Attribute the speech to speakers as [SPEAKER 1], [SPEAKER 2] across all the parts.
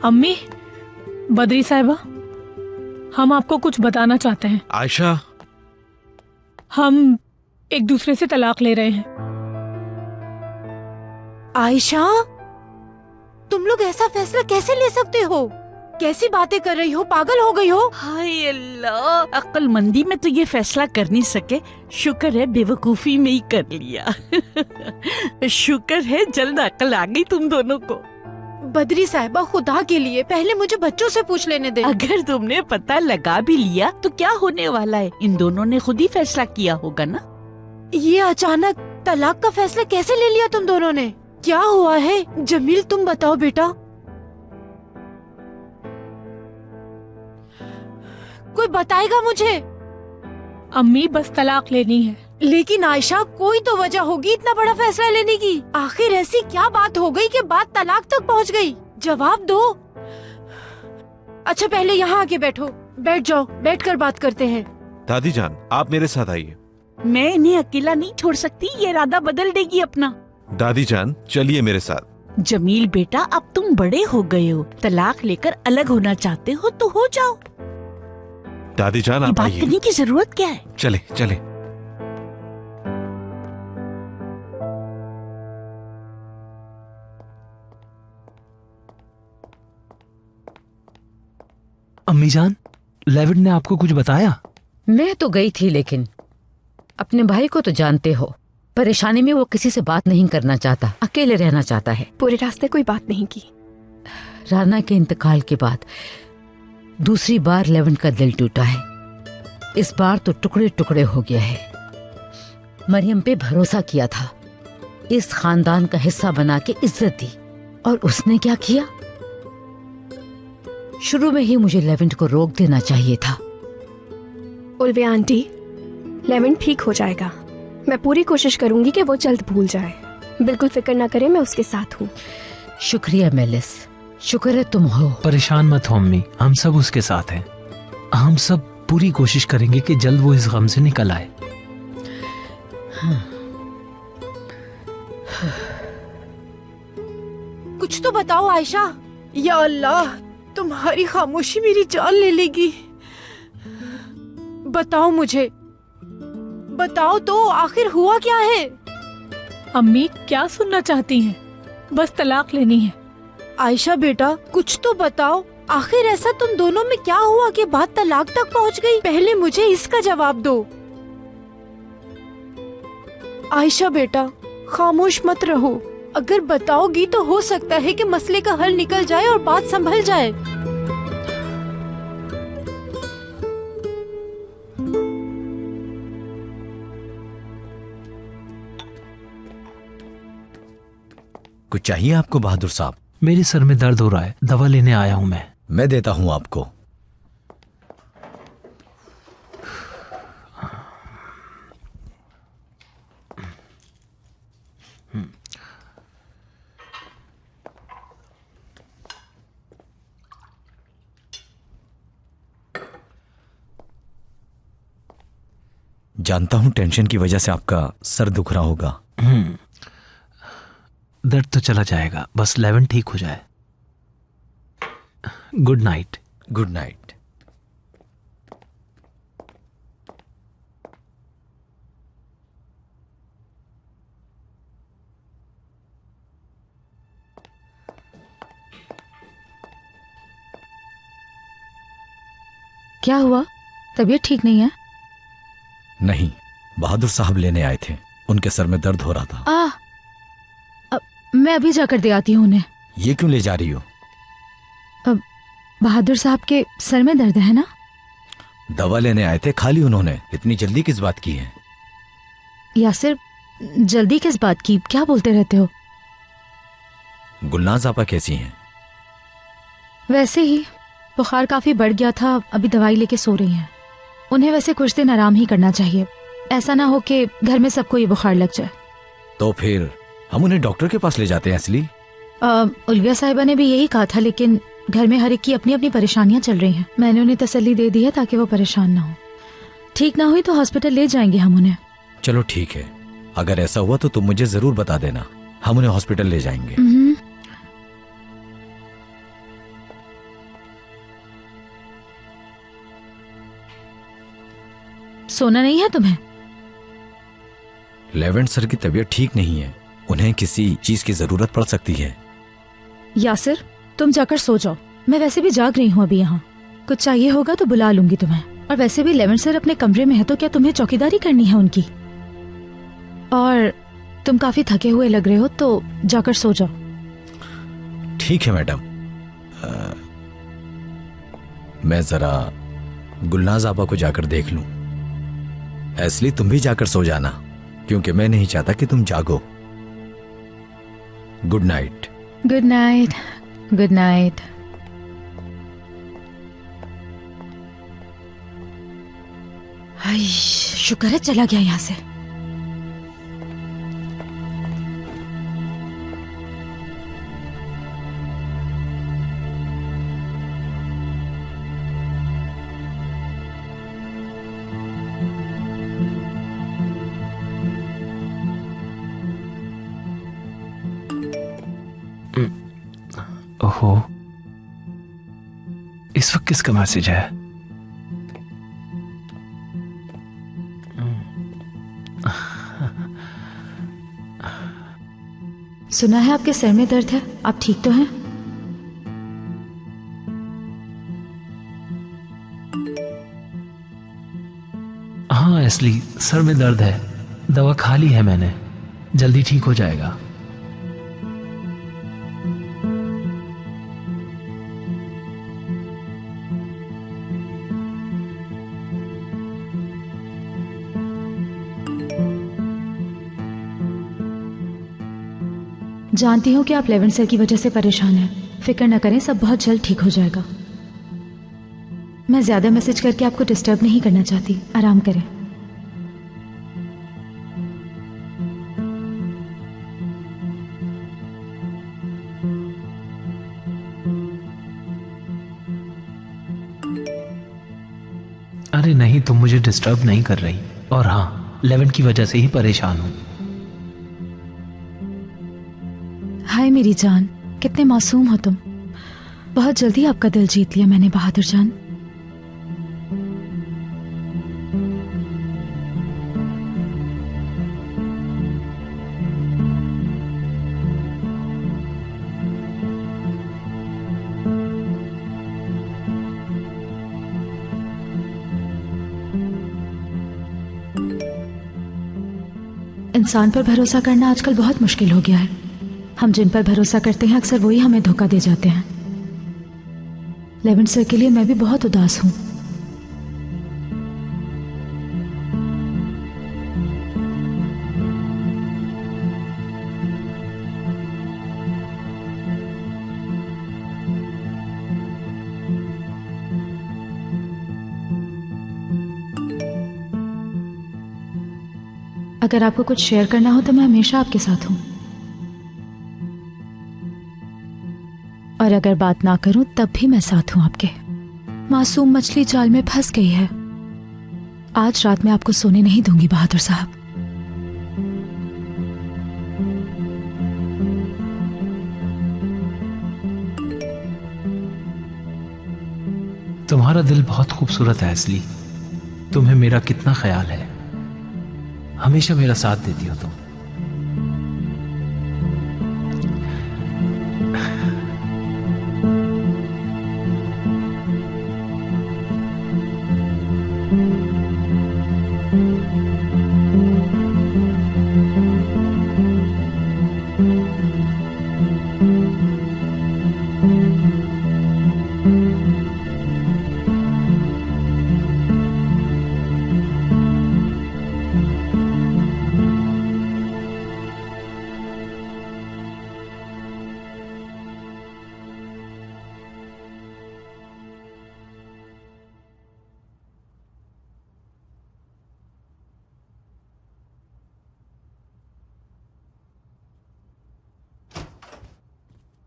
[SPEAKER 1] अम्मी, बद्री साहिबा, हम आपको कुछ बताना चाहते हैं।
[SPEAKER 2] आयशा,
[SPEAKER 1] हम एक दूसरे से तलाक ले रहे हैं।
[SPEAKER 3] आयशा, तुम लोग ऐसा फैसला कैसे ले सकते हो? कैसी बातें कर रही हो? पागल हो गई हो?
[SPEAKER 4] हाय अल्लाह, अक्लमंदी में तो ये फैसला कर नहीं सके, शुक्र है बेवकूफी में ही कर लिया। शुक्र है जल्द अकल आ गई तुम दोनों को।
[SPEAKER 3] बद्री साहिबा, खुदा के लिए पहले मुझे बच्चों से पूछ लेने दे।
[SPEAKER 4] अगर तुमने पता लगा भी लिया तो क्या होने वाला है? इन दोनों ने खुद ही फैसला किया होगा ना।
[SPEAKER 3] ये अचानक तलाक का फैसला कैसे ले लिया तुम दोनों ने? क्या हुआ है? जमील, तुम बताओ बेटा। कोई बताएगा मुझे?
[SPEAKER 1] अम्मी, बस तलाक लेनी है।
[SPEAKER 3] लेकिन आयशा, कोई तो वजह होगी इतना बड़ा फैसला लेने की। आखिर ऐसी क्या बात हो गई कि बात तलाक तक पहुंच गई? जवाब दो। अच्छा, पहले यहाँ आके बैठो। बैठ जाओ, बैठकर बात करते हैं।
[SPEAKER 2] दादी जान, आप मेरे साथ आइए।
[SPEAKER 4] मैं इन्हें अकेला नहीं छोड़ सकती, ये इरादा बदल देगी अपना।
[SPEAKER 2] दादी जान, चलिए मेरे साथ।
[SPEAKER 4] जमील बेटा, अब तुम बड़े हो गए हो, तलाक लेकर अलग होना चाहते हो तो हो जाओ।
[SPEAKER 2] दादी जान, आप
[SPEAKER 4] बात
[SPEAKER 2] आइए।
[SPEAKER 4] करने की जरूरत क्या है?
[SPEAKER 2] चले चले।
[SPEAKER 5] अम्मी जान, लेविड ने आपको कुछ बताया?
[SPEAKER 6] मैं तो गई थी, लेकिन अपने भाई को तो जानते हो, परेशानी में वो किसी से बात नहीं करना चाहता, अकेले रहना चाहता है।
[SPEAKER 7] पूरे रास्ते कोई बात नहीं की।
[SPEAKER 6] राना के इंतकाल के बाद दूसरी बार लेवन का दिल टूटा है। इस बार तो टुकड़े टुकड़े हो गया है। मरियम पे भरोसा किया था, इस खानदान का हिस्सा बना के इज्जत दी, और उसने क्या किया? शुरू में ही मुझे लेवेंट को रोक देना चाहिए था।
[SPEAKER 7] उल्विया आंटी, लेवेंट ठीक हो जाएगा। मैं पूरी कोशिश करूंगी कि वो जल्द भूल जाए। बिल्कुल फिक्र ना करें, मैं उसके साथ हूँ।
[SPEAKER 6] शुक्रिया मेलिस, शुक्र है तुम हो।
[SPEAKER 5] परेशान मत हो अम्मी, हम सब उसके साथ हैं। हम सब पूरी कोशिश करेंगे कि जल्द वो इस गम से निकल आए।
[SPEAKER 3] कुछ तो बताओ आयशा। या अल्लाह, तुम्हारी खामोशी मेरी जान ले लेगी। बताओ मुझे, बताओ तो, आखिर हुआ क्या है?
[SPEAKER 1] अम्मी, क्या सुनना चाहती हैं? बस तलाक लेनी है।
[SPEAKER 3] आयशा बेटा, कुछ तो बताओ, आखिर ऐसा तुम दोनों में क्या हुआ कि बात तलाक तक पहुंच गई? पहले मुझे इसका जवाब दो। आयशा बेटा, खामोश मत रहो। अगर बताओगी तो हो सकता है कि मसले का हल निकल जाए और बात संभल जाए।
[SPEAKER 8] कुछ चाहिए आपको बहादुर साहब?
[SPEAKER 5] मेरे सर में दर्द हो रहा है, दवा लेने आया हूं मैं
[SPEAKER 8] देता हूं आपको। जानता हूं टेंशन की वजह से आपका सर दुख रहा होगा।
[SPEAKER 5] दर्द तो चला जाएगा, बस लेवन ठीक हो जाए। Good night.
[SPEAKER 8] Good night.
[SPEAKER 6] क्या हुआ? तबीयत ठीक नहीं है?
[SPEAKER 8] नहीं, बहादुर साहब लेने आए थे, उनके सर में दर्द हो रहा था।
[SPEAKER 6] मैं अभी जाकर दे आती हूँ उन्हें।
[SPEAKER 8] ये क्यों ले जा रही हो?
[SPEAKER 6] बहादुर साहब के सर में दर्द है ना?
[SPEAKER 8] दवा लेने आए थे, खा ली उन्होंने। इतनी जल्दी किस बात की है?
[SPEAKER 6] यासिर, जल्दी किस बात की? क्या बोलते रहते हो?
[SPEAKER 8] गुलनाज आपा कैसी हैं?
[SPEAKER 6] वैसे ही, बुखार काफी बढ़ गया था, अभी दवाई लेके सो रही हैं। उन्हें वैसे कुछ दिन आराम ही करना चाहिए, ऐसा ना हो कि घर में सबको ये बुखार लग जाए।
[SPEAKER 8] तो फिर हम उन्हें डॉक्टर के पास ले जाते हैं। असली
[SPEAKER 6] उल्विया साहिबा ने भी यही कहा था, लेकिन घर में हर एक की अपनी अपनी परेशानियां चल रही हैं। मैंने उन्हें तसल्ली दे दी है ताकि वो परेशान ना हो। ठीक ना हुई तो हॉस्पिटल ले जाएंगे हम उन्हें।
[SPEAKER 8] चलो ठीक है, अगर ऐसा हुआ तो तुम मुझे जरूर बता देना, हम उन्हें हॉस्पिटल ले जाएंगे।
[SPEAKER 9] सोना नहीं है तुम्हें?
[SPEAKER 8] लेवेंट सर की तबीयत ठीक नहीं है, उन्हें किसी चीज की जरूरत पड़ सकती है।
[SPEAKER 9] यासिर, तुम जाकर सो जाओ, मैं वैसे भी जाग रही हूँ अभी यहाँ। कुछ चाहिए होगा तो बुला लूंगी तुम्हें। और वैसे भी लेवेंट सर अपने कमरे में है, तो क्या तुम्हें चौकीदारी करनी है उनकी? और तुम काफी थके हुए लग रहे हो, तो जाकर सो जाओ।
[SPEAKER 8] ठीक है मैडम। मैं जरा गुलनाज आपा को जाकर देख लूं। एसली, तुम भी जाकर सो जाना, क्योंकि मैं नहीं चाहता कि तुम जागो। Good night.
[SPEAKER 9] Good night. Good night. हाय, शुक्र है चला गया यहाँ से।
[SPEAKER 5] ओहो, इस वक्त किसका मैसेज है?
[SPEAKER 9] सुना है आपके सर में दर्द है, आप ठीक तो हैं?
[SPEAKER 5] हाँ एसली, सर में दर्द है, दवा खा ली है मैंने, जल्दी ठीक हो जाएगा।
[SPEAKER 9] जानती हूँ कि आप लेवेंट सर की वजह से परेशान हैं। फिक्र न करें, सब बहुत जल्द ठीक हो जाएगा। मैं ज्यादा मैसेज करके आपको डिस्टर्ब नहीं करना चाहती, आराम करें।
[SPEAKER 5] अरे नहीं, तुम मुझे डिस्टर्ब नहीं कर रही। और हाँ, लेवेंट की वजह से ही परेशान हूँ।
[SPEAKER 9] हाय मेरी जान, कितने मासूम हो तुम। बहुत जल्दी आपका दिल जीत लिया मैंने बहादुर जान। इंसान पर भरोसा करना आजकल बहुत मुश्किल हो गया है। हम जिन पर भरोसा करते हैं अक्सर वही हमें धोखा दे जाते हैं। लेवेंट सर के लिए मैं भी बहुत उदास हूं। अगर आपको कुछ शेयर करना हो तो मैं हमेशा आपके साथ हूं, और अगर बात ना करूं तब भी मैं साथ हूं आपके। मासूम मछली जाल में फंस गई है। आज रात में आपको सोने नहीं दूंगी बहादुर साहब।
[SPEAKER 5] तुम्हारा दिल बहुत खूबसूरत है एसली, तुम्हें मेरा कितना ख्याल है, हमेशा मेरा साथ देती हो तुम।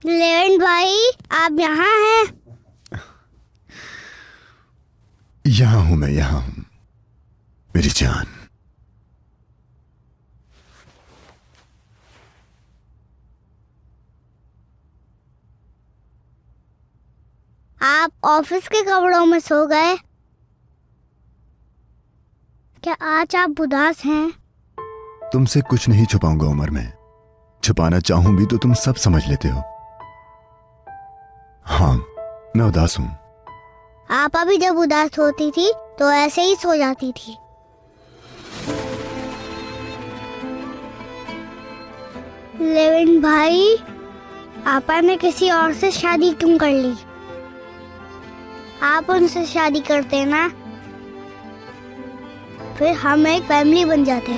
[SPEAKER 10] लेवेंट भाई, आप यहाँ हैं?
[SPEAKER 11] यहाँ हूं मैं, यहाँ हूं मेरी जान।
[SPEAKER 10] आप ऑफिस के कपड़ों में सो गए? क्या आज आप उदास हैं?
[SPEAKER 11] तुमसे कुछ नहीं छुपाऊंगा उमर में। छुपाना चाहूं भी तो तुम सब समझ लेते हो। हाँ, मैं उदास हूं।
[SPEAKER 10] आप अभी जब उदास होती थी तो ऐसे ही सो जाती थी। लेविन भाई, आपा ने किसी और से शादी क्यों कर ली? आप उनसे शादी करते ना, फिर हम एक फैमिली बन जाते।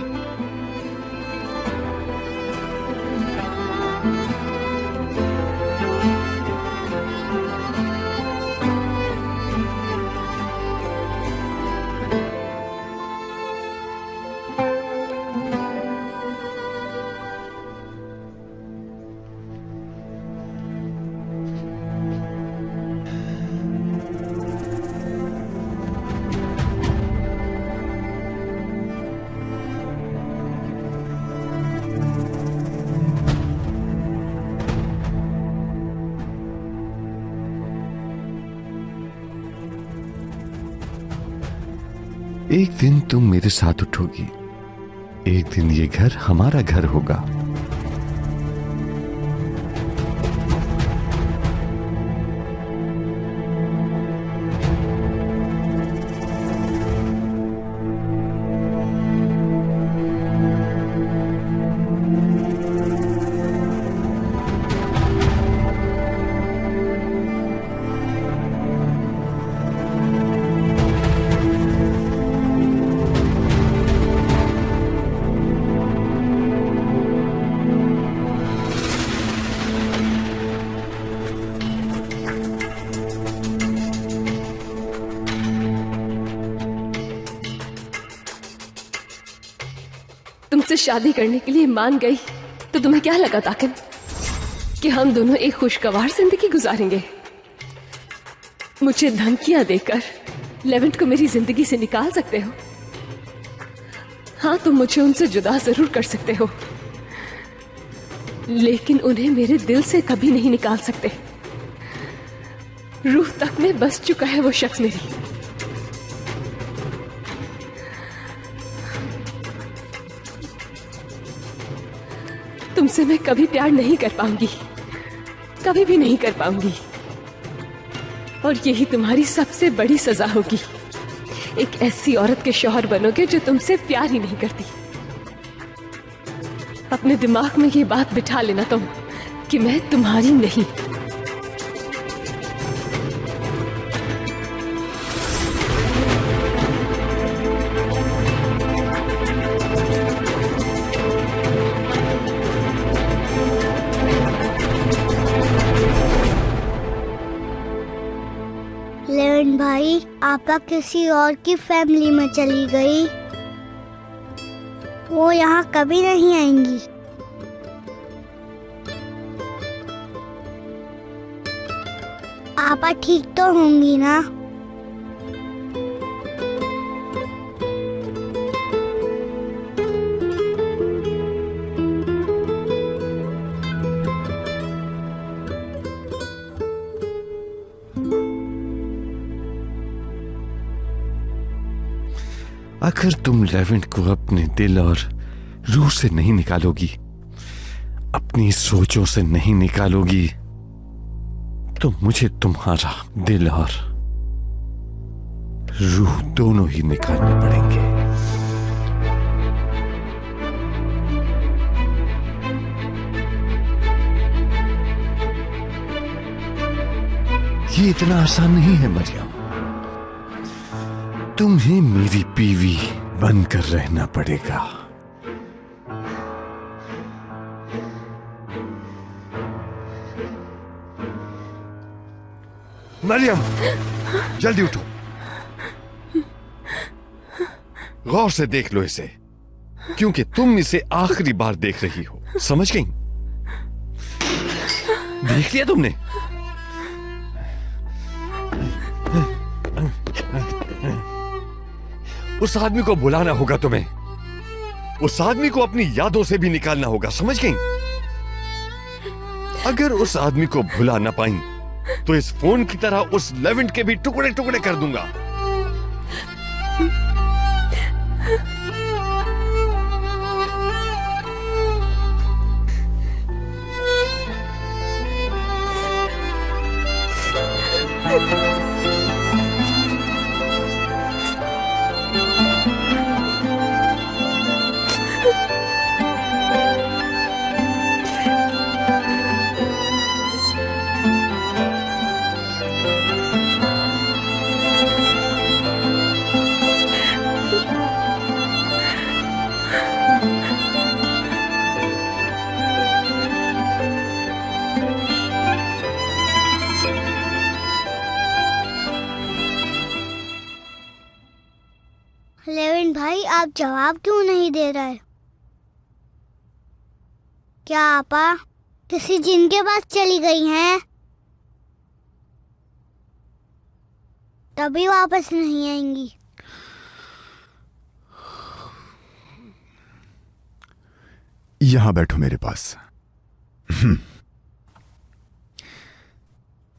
[SPEAKER 11] एक दिन तुम मेरे साथ उठोगी, एक दिन ये घर हमारा घर होगा।
[SPEAKER 12] तुमसे शादी करने के लिए मान गई तो तुम्हें क्या लगा ताकिन कि हम दोनों एक खुशगवार जिंदगी गुजारेंगे? मुझे धमकियां देकर लेवेंट को मेरी जिंदगी से निकाल सकते हो। हाँ, तुम मुझे उनसे जुदा जरूर कर सकते हो, लेकिन उन्हें मेरे दिल से कभी नहीं निकाल सकते। रूह तक में बस चुका है वो शख्स मेरी। तुमसे मैं कभी प्यार नहीं कर पाऊंगी, कभी भी नहीं कर पाऊंगी, और यही तुम्हारी सबसे बड़ी सजा होगी। एक ऐसी औरत के शौहर बनोगे जो तुमसे प्यार ही नहीं करती। अपने दिमाग में ये बात बिठा लेना तुम कि मैं तुम्हारी नहीं।
[SPEAKER 10] लेविन भाई, आपा किसी और की फैमिली में चली गई, वो यहाँ कभी नहीं आएंगी। आपा ठीक तो होंगी ना?
[SPEAKER 11] अगर तुम लेवेंट को अपने दिल और रूह से नहीं निकालोगी, अपनी सोचों से नहीं निकालोगी, तो मुझे तुम्हारा दिल और रूह दोनों ही निकालने पड़ेंगे। ये इतना आसान नहीं है मरियम। तुम्हें मेरी बीवी बनकर रहना पड़ेगा। मरियम, जल्दी उठो, गौर से देख लो इसे, क्योंकि तुम इसे आखिरी बार देख रही हो। समझ गई? देख लिया तुमने? उस आदमी को बुलाना होगा तुम्हें, उस आदमी को अपनी यादों से भी निकालना होगा। समझ गई? अगर उस आदमी को भुला ना पाई तो इस फोन की तरह उस लेवेंट के भी टुकड़े टुकड़े कर दूंगा।
[SPEAKER 10] लेविन भाई, आप जवाब क्यों नहीं दे रहे? क्या आपा किसी जिन के पास चली गई हैं? तभी वापस नहीं आएंगी।
[SPEAKER 13] यहां बैठो मेरे पास।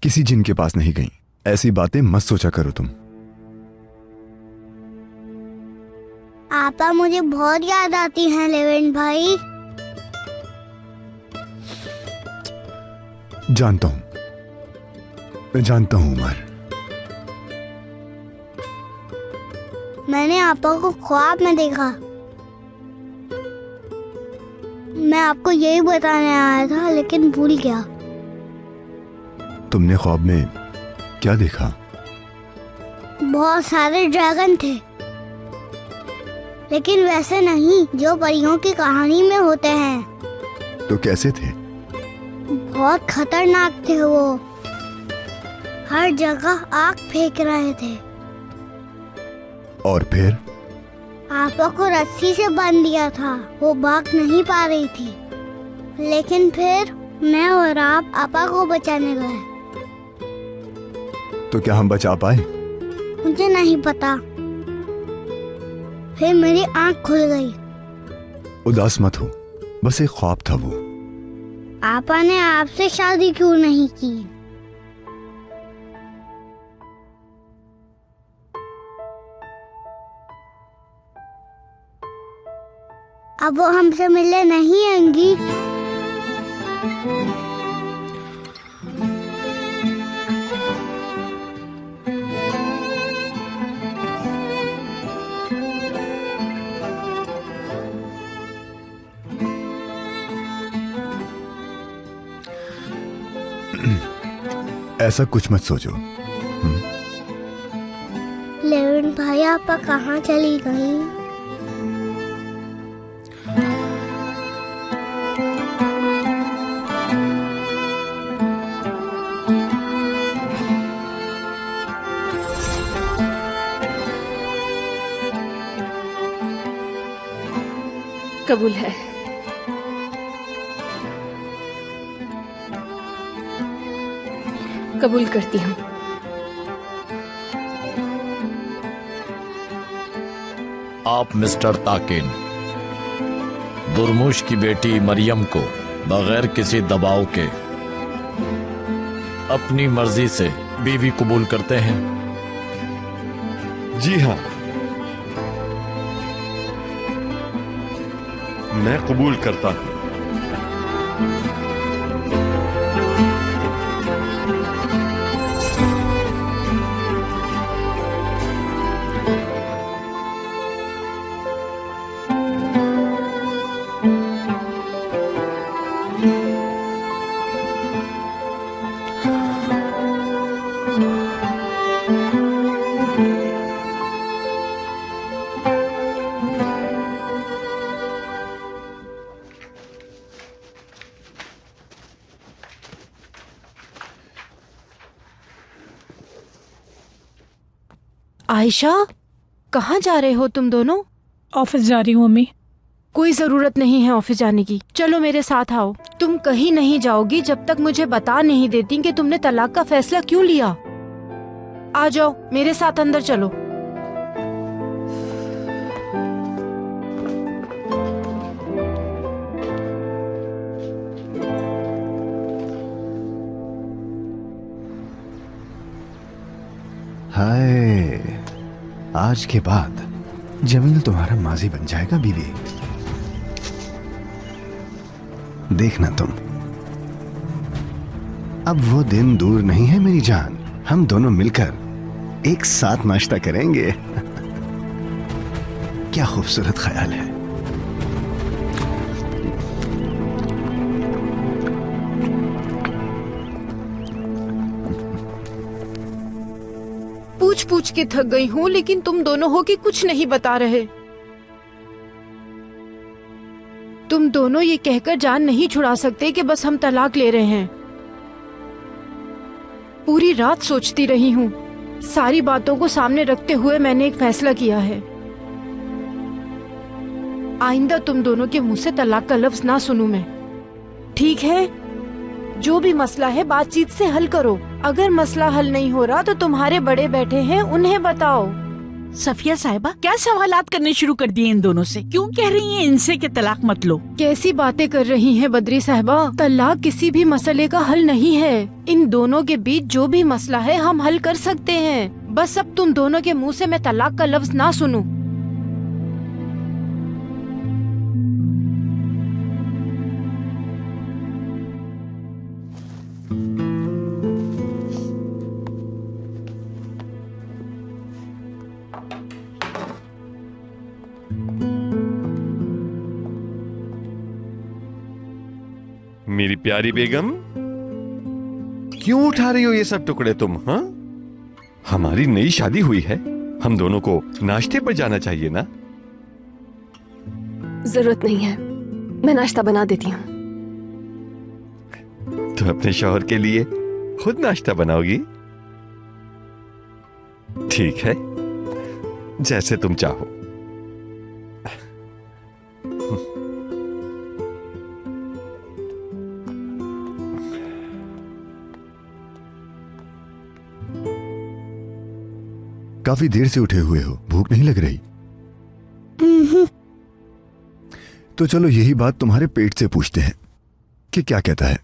[SPEAKER 13] किसी जिन के पास नहीं गई, ऐसी बातें मत सोचा करो तुम।
[SPEAKER 10] आपा मुझे बहुत याद आती हैं लेविन भाई।
[SPEAKER 13] जानता हूं, मैं जानता हूं उमर।
[SPEAKER 10] मैंने आपा को ख्वाब में देखा। मैं आपको यही बताने आया था लेकिन भूल गया।
[SPEAKER 13] तुमने ख्वाब में क्या देखा?
[SPEAKER 10] बहुत सारे ड्रैगन थे, लेकिन वैसे नहीं जो परियों की कहानी में होते हैं।
[SPEAKER 13] तो कैसे थे?
[SPEAKER 10] बहुत खतरनाक थे वो। हर जगह आग फेंक रहे थे।
[SPEAKER 13] और फिर?
[SPEAKER 10] आपा को रस्सी से बांध दिया था, वो भाग नहीं पा रही थी। लेकिन फिर मैं और आप आपा को बचाने गए।
[SPEAKER 13] तो क्या हम बचा पाए?
[SPEAKER 10] मुझे नहीं पता। फिर मेरी आंख खुल गई।
[SPEAKER 13] उदास मत हो, बस एक ख्वाब था वो।
[SPEAKER 10] आपा ने आपसे शादी क्यों नहीं की? अब वो हमसे मिलने नहीं आएंगी।
[SPEAKER 13] ऐसा कुछ मत सोचो।
[SPEAKER 10] लेविन भाई, आपा कहाँ चली गई?
[SPEAKER 12] कबूल है। कबूल करती हूँ।
[SPEAKER 8] आप मिस्टर ताकिन दुर्मुश की बेटी मरियम को बगैर किसी दबाव के अपनी मर्जी से बीवी कबूल करते हैं?
[SPEAKER 11] जी हाँ, मैं कबूल करता हूं।
[SPEAKER 3] आयशा, कहाँ जा रहे हो तुम दोनों?
[SPEAKER 1] ऑफिस जा रही हूँ मम्मी।
[SPEAKER 3] कोई जरूरत नहीं है ऑफिस जाने की। चलो मेरे साथ आओ। तुम कहीं नहीं जाओगी जब तक मुझे बता नहीं देती कि तुमने तलाक का फैसला क्यों लिया। आ जाओ मेरे साथ अंदर चलो।
[SPEAKER 13] हाय, आज के बाद जमील तुम्हारा माजी बन जाएगा बीवी। देखना तुम, अब वो दिन दूर नहीं है मेरी जान। हम दोनों मिलकर एक साथ नाश्ता करेंगे। क्या खूबसूरत ख्याल है।
[SPEAKER 3] पूछ पूछ के थक गई हूँ, लेकिन तुम दोनों हो कि कुछ नहीं बता रहे। तुम दोनों ये कहकर जान नहीं छुड़ा सकते कि बस हम तलाक ले रहे हैं। पूरी रात सोचती रही हूँ। सारी बातों को सामने रखते हुए मैंने एक फैसला किया है। आइंदा तुम दोनों के मुंह से तलाक का लफ्ज ना सुनूं मैं। ठीक है, जो भी मसला है बातचीत से हल करो। अगर मसला हल नहीं हो रहा तो तुम्हारे बड़े बैठे हैं, उन्हें बताओ।
[SPEAKER 4] सफिया साहिबा, क्या सवालात करने शुरू कर दिए इन दोनों से? क्यों कह रही हैं इनसे कि तलाक मत लो?
[SPEAKER 3] कैसी बातें कर रही हैं बद्री साहिबा? तलाक किसी भी मसले का हल नहीं है। इन दोनों के बीच जो भी मसला है हम हल कर सकते हैं। बस अब तुम दोनों के मुंह से मैं तलाक का लफ्ज ना सुनूं।
[SPEAKER 11] मेरी प्यारी बेगम, क्यों उठा रही हो ये सब टुकड़े तुम? हाँ, हमारी नई शादी हुई है, हम दोनों को नाश्ते पर जाना चाहिए ना?
[SPEAKER 12] जरूरत नहीं है, मैं नाश्ता बना देती हूँ।
[SPEAKER 11] तो अपने शौहर के लिए खुद नाश्ता बनाओगी? ठीक है, जैसे तुम चाहो।
[SPEAKER 13] काफी देर से उठे हुए हो, भूख नहीं लग रही? तो चलो यही बात तुम्हारे पेट से पूछते हैं कि क्या कहता है।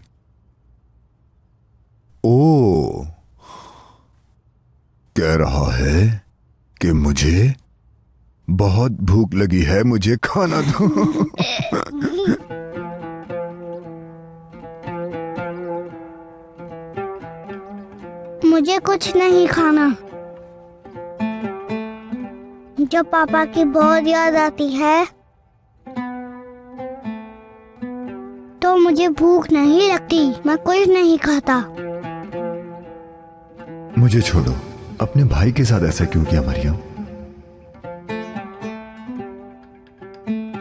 [SPEAKER 13] ओ, कह रहा है कि मुझे बहुत भूख लगी है, मुझे खाना दो।
[SPEAKER 10] मुझे कुछ नहीं खाना। जब पापा की बहुत याद आती है तो मुझे भूख नहीं लगती, मैं कुछ नहीं खाता।
[SPEAKER 13] मुझे छोड़ो, अपने भाई के साथ ऐसा क्यों किया मरियम?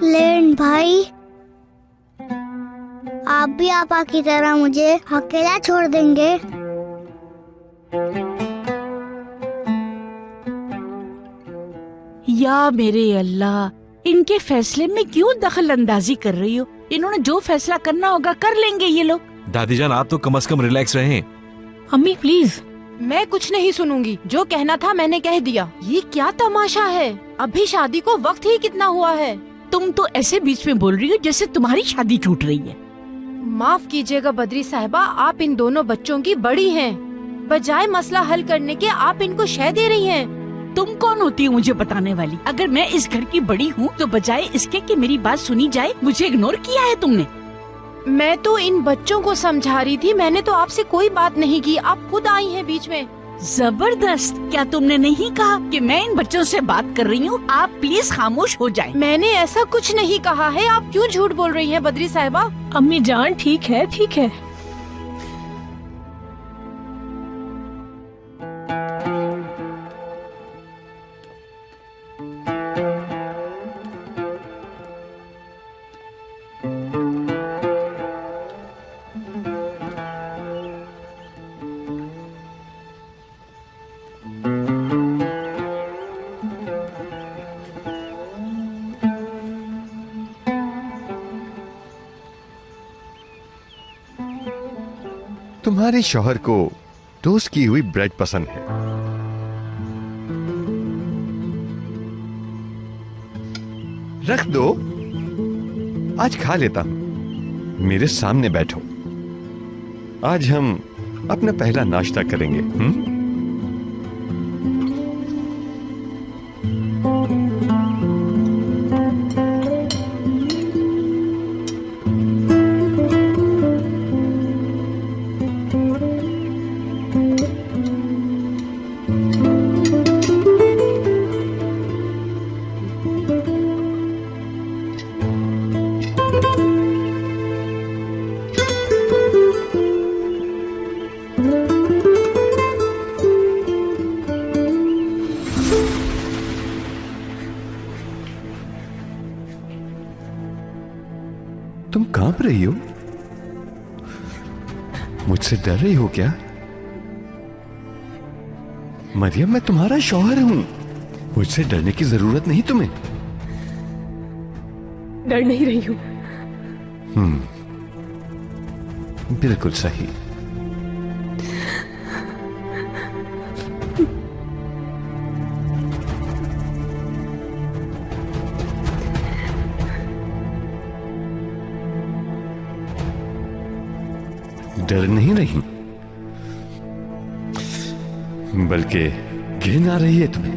[SPEAKER 10] लेकिन भाई, आप भी आपा की तरह मुझे अकेला छोड़ देंगे?
[SPEAKER 4] या मेरे अल्लाह, इनके फैसले में क्यों दखल अंदाजी कर रही हो? इन्होंने जो फैसला करना होगा कर लेंगे ये लोग।
[SPEAKER 2] दादी जान, आप तो कम से कम रिलैक्स रहें।
[SPEAKER 1] अम्मी प्लीज।
[SPEAKER 3] मैं कुछ नहीं सुनूंगी, जो कहना था मैंने कह दिया। ये क्या तमाशा है? अभी शादी को वक्त ही कितना हुआ है।
[SPEAKER 4] तुम तो ऐसे बीच में बोल रही हो जैसे तुम्हारी शादी छूट रही है।
[SPEAKER 3] माफ कीजिएगा बद्री साहिबा, आप इन दोनों बच्चों की बड़ी हैं। बजाय मसला हल करने के आप इनको शह दे रही हैं।
[SPEAKER 4] तुम कौन होती हो मुझे बताने वाली? अगर मैं इस घर की बड़ी हूँ तो बजाय इसके कि मेरी बात सुनी जाए, मुझे इग्नोर किया है तुमने।
[SPEAKER 3] मैं तो इन बच्चों को समझा रही थी, मैंने तो आपसे कोई बात नहीं की, आप खुद आई हैं बीच में।
[SPEAKER 4] जबरदस्त। क्या तुमने नहीं कहा कि मैं इन बच्चों से बात कर रही हूँ? आप प्लीज खामोश हो जाएं।
[SPEAKER 3] मैंने ऐसा कुछ नहीं कहा है, आप क्यों झूठ बोल रही हैं बद्री साहिबा?
[SPEAKER 1] अम्मी जान ठीक है, ठीक है।
[SPEAKER 11] तुम्हारे शौहर को टोस्ट की हुई ब्रेड पसंद है। रख दो, आज खा लेता हूं। मेरे सामने बैठो, आज हम अपना पहला नाश्ता करेंगे। तुम कांप रही हो? मुझसे डर रही हो क्या? मरियम, मैं तुम्हारा शौहर हूं। मुझसे डरने की जरूरत नहीं तुम्हें।
[SPEAKER 12] डर नहीं रही हूं।
[SPEAKER 11] बिल्कुल सही। डर नहीं रही, बल्कि घिन आ रही है तुम्हें।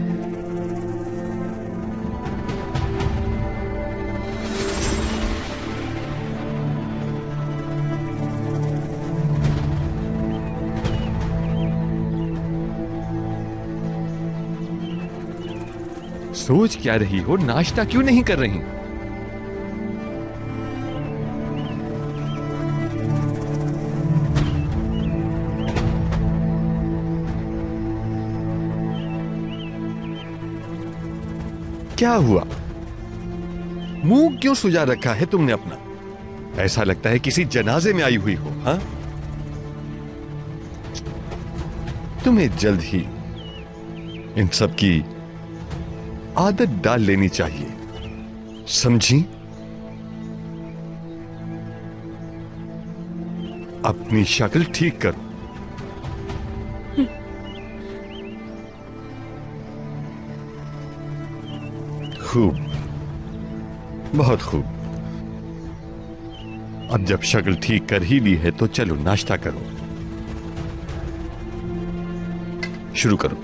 [SPEAKER 11] सोच क्या रही हो? नाश्ता क्यों नहीं कर रही? क्या हुआ? मुंह क्यों सुजा रखा है तुमने अपना? ऐसा लगता है किसी जनाजे में आई हुई हो। हाँ, तुम्हें जल्द ही इन सब की आदत डाल लेनी चाहिए, समझी? अपनी शक्ल ठीक करो। खूब, बहुत खूब। अब जब शक्ल ठीक कर ही ली है तो चलो नाश्ता करो, शुरू करो।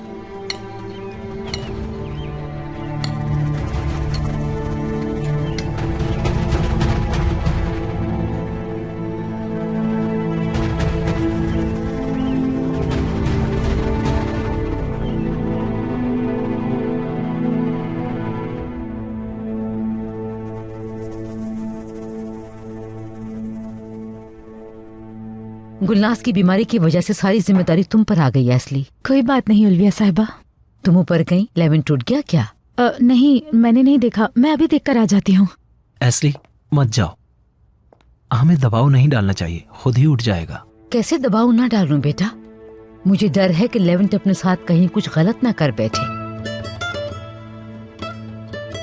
[SPEAKER 6] गुलनाज की बीमारी की वजह से सारी जिम्मेदारी तुम पर आ गई है असली।
[SPEAKER 9] कोई बात नहीं उल्विया साहिबा।
[SPEAKER 6] तुम ऊपर गई, लेवन टूट गया क्या?
[SPEAKER 9] नहीं, मैंने नहीं देखा। मैं अभी देखकर आ जाती हूँ।
[SPEAKER 5] एस्ली, मत जाओ। हमें दबाव नहीं डालना चाहिए, खुद ही उठ जाएगा।
[SPEAKER 6] कैसे दबाव ना डालूं बेटा? मुझे डर है कि लेवेंट अपने साथ कहीं कुछ गलत ना कर बैठे।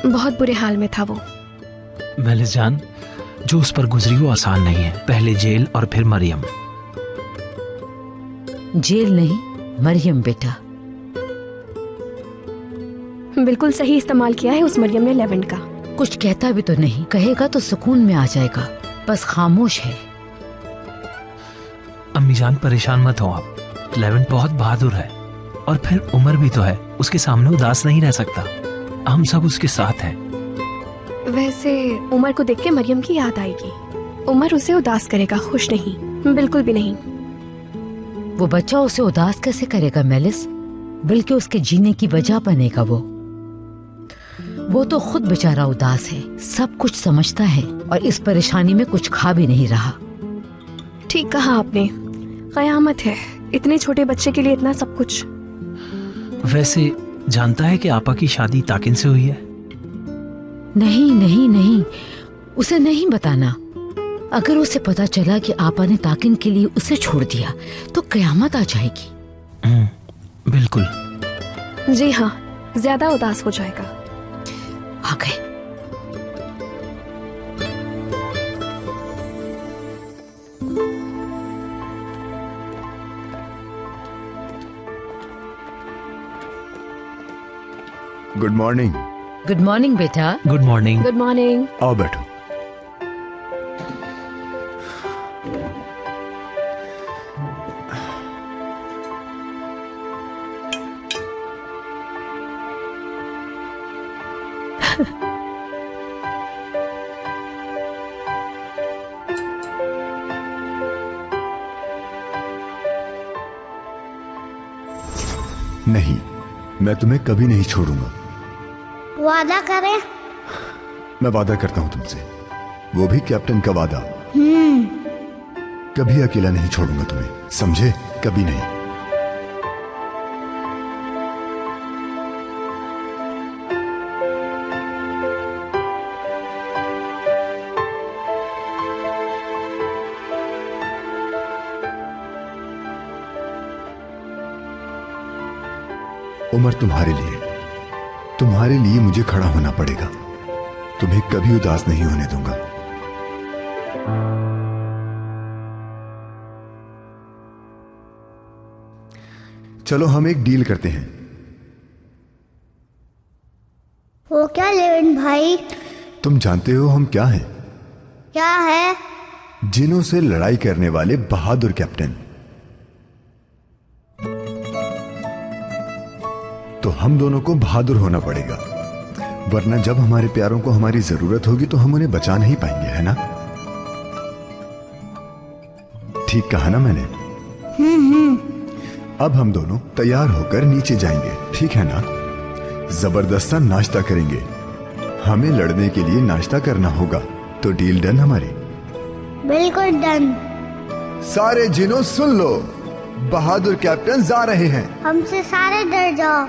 [SPEAKER 7] बहुत बुरे हाल में था वो।
[SPEAKER 5] मेलिस जान, जो उस पर गुजरी वो आसान नहीं है। पहले जेल और फिर मरियम।
[SPEAKER 6] जेल नहीं, मरियम बेटा।
[SPEAKER 7] बिल्कुल सही इस्तेमाल किया है उस मरियम ने लेवेंट का।
[SPEAKER 6] कुछ कहता भी तो नहीं, कहेगा तो सुकून में आ जाएगा, बस खामोश है।
[SPEAKER 5] अम्मी जान, परेशान मत हो आप। लेवेंट बहुत बहादुर है और फिर उमर भी तो है, उसके सामने उदास नहीं रह सकता। हम सब उसके साथ हैं।
[SPEAKER 7] वैसे उमर को देख के मरियम की याद आएगी। उमर उसे उदास करेगा, खुश नहीं, बिल्कुल भी नहीं।
[SPEAKER 6] वो बच्चा उसे उदास कैसे करेगा मेलिस? बल्कि उसके जीने की वजह बनेगा वो तो खुद बेचारा उदास है, सब कुछ समझता है और इस परेशानी में कुछ खा भी नहीं रहा।
[SPEAKER 7] ठीक कहा आपने, कयामत है इतने छोटे बच्चे के लिए इतना सब कुछ।
[SPEAKER 5] वैसे जानता है कि आपा की शादी ताकिन से हुई है?
[SPEAKER 6] नहीं नहीं नहीं, उसे नहीं बताना। अगर उसे पता चला कि आपा ने ताकिन के लिए उसे छोड़ दिया तो कयामत आ जाएगी।
[SPEAKER 5] बिल्कुल।
[SPEAKER 7] जी हाँ, ज्यादा उदास हो जाएगा।
[SPEAKER 6] आ गए।
[SPEAKER 13] Good morning.
[SPEAKER 6] गुड मॉर्निंग बेटा।
[SPEAKER 5] Good morning.
[SPEAKER 7] Good morning.
[SPEAKER 13] आओ बैठो। नहीं, मैं तुम्हें कभी नहीं छोड़ूंगा।
[SPEAKER 10] वादा करें?
[SPEAKER 13] मैं वादा करता हूं तुमसे, वो भी कैप्टन का वादा। कभी अकेला नहीं छोड़ूंगा तुम्हें, समझे? कभी नहीं। उमर, तुम्हारे लिए मुझे खड़ा होना पड़ेगा। तुम्हें कभी उदास नहीं होने दूंगा। चलो हम एक डील करते हैं।
[SPEAKER 10] वो क्या लेविन भाई?
[SPEAKER 13] तुम जानते हो हम क्या हैं?
[SPEAKER 10] क्या है?
[SPEAKER 13] जिनों से लड़ाई करने वाले बहादुर कैप्टन। तो हम दोनों को बहादुर होना पड़ेगा, वरना जब हमारे प्यारों को हमारी जरूरत होगी तो हम उन्हें बचा नहीं पाएंगे, है ना? ठीक कहा ना मैंने? अब हम दोनों तैयार होकर नीचे जाएंगे, ठीक है ना? जबरदस्त नाश्ता करेंगे। हमें लड़ने के लिए नाश्ता करना होगा। तो डील डन हमारी?
[SPEAKER 10] बिल्कुल डन।
[SPEAKER 13] सारे जिनों सुन लो, बहादुर कैप्टन जा रहे हैं।
[SPEAKER 10] हमसे सारे डर जाओ।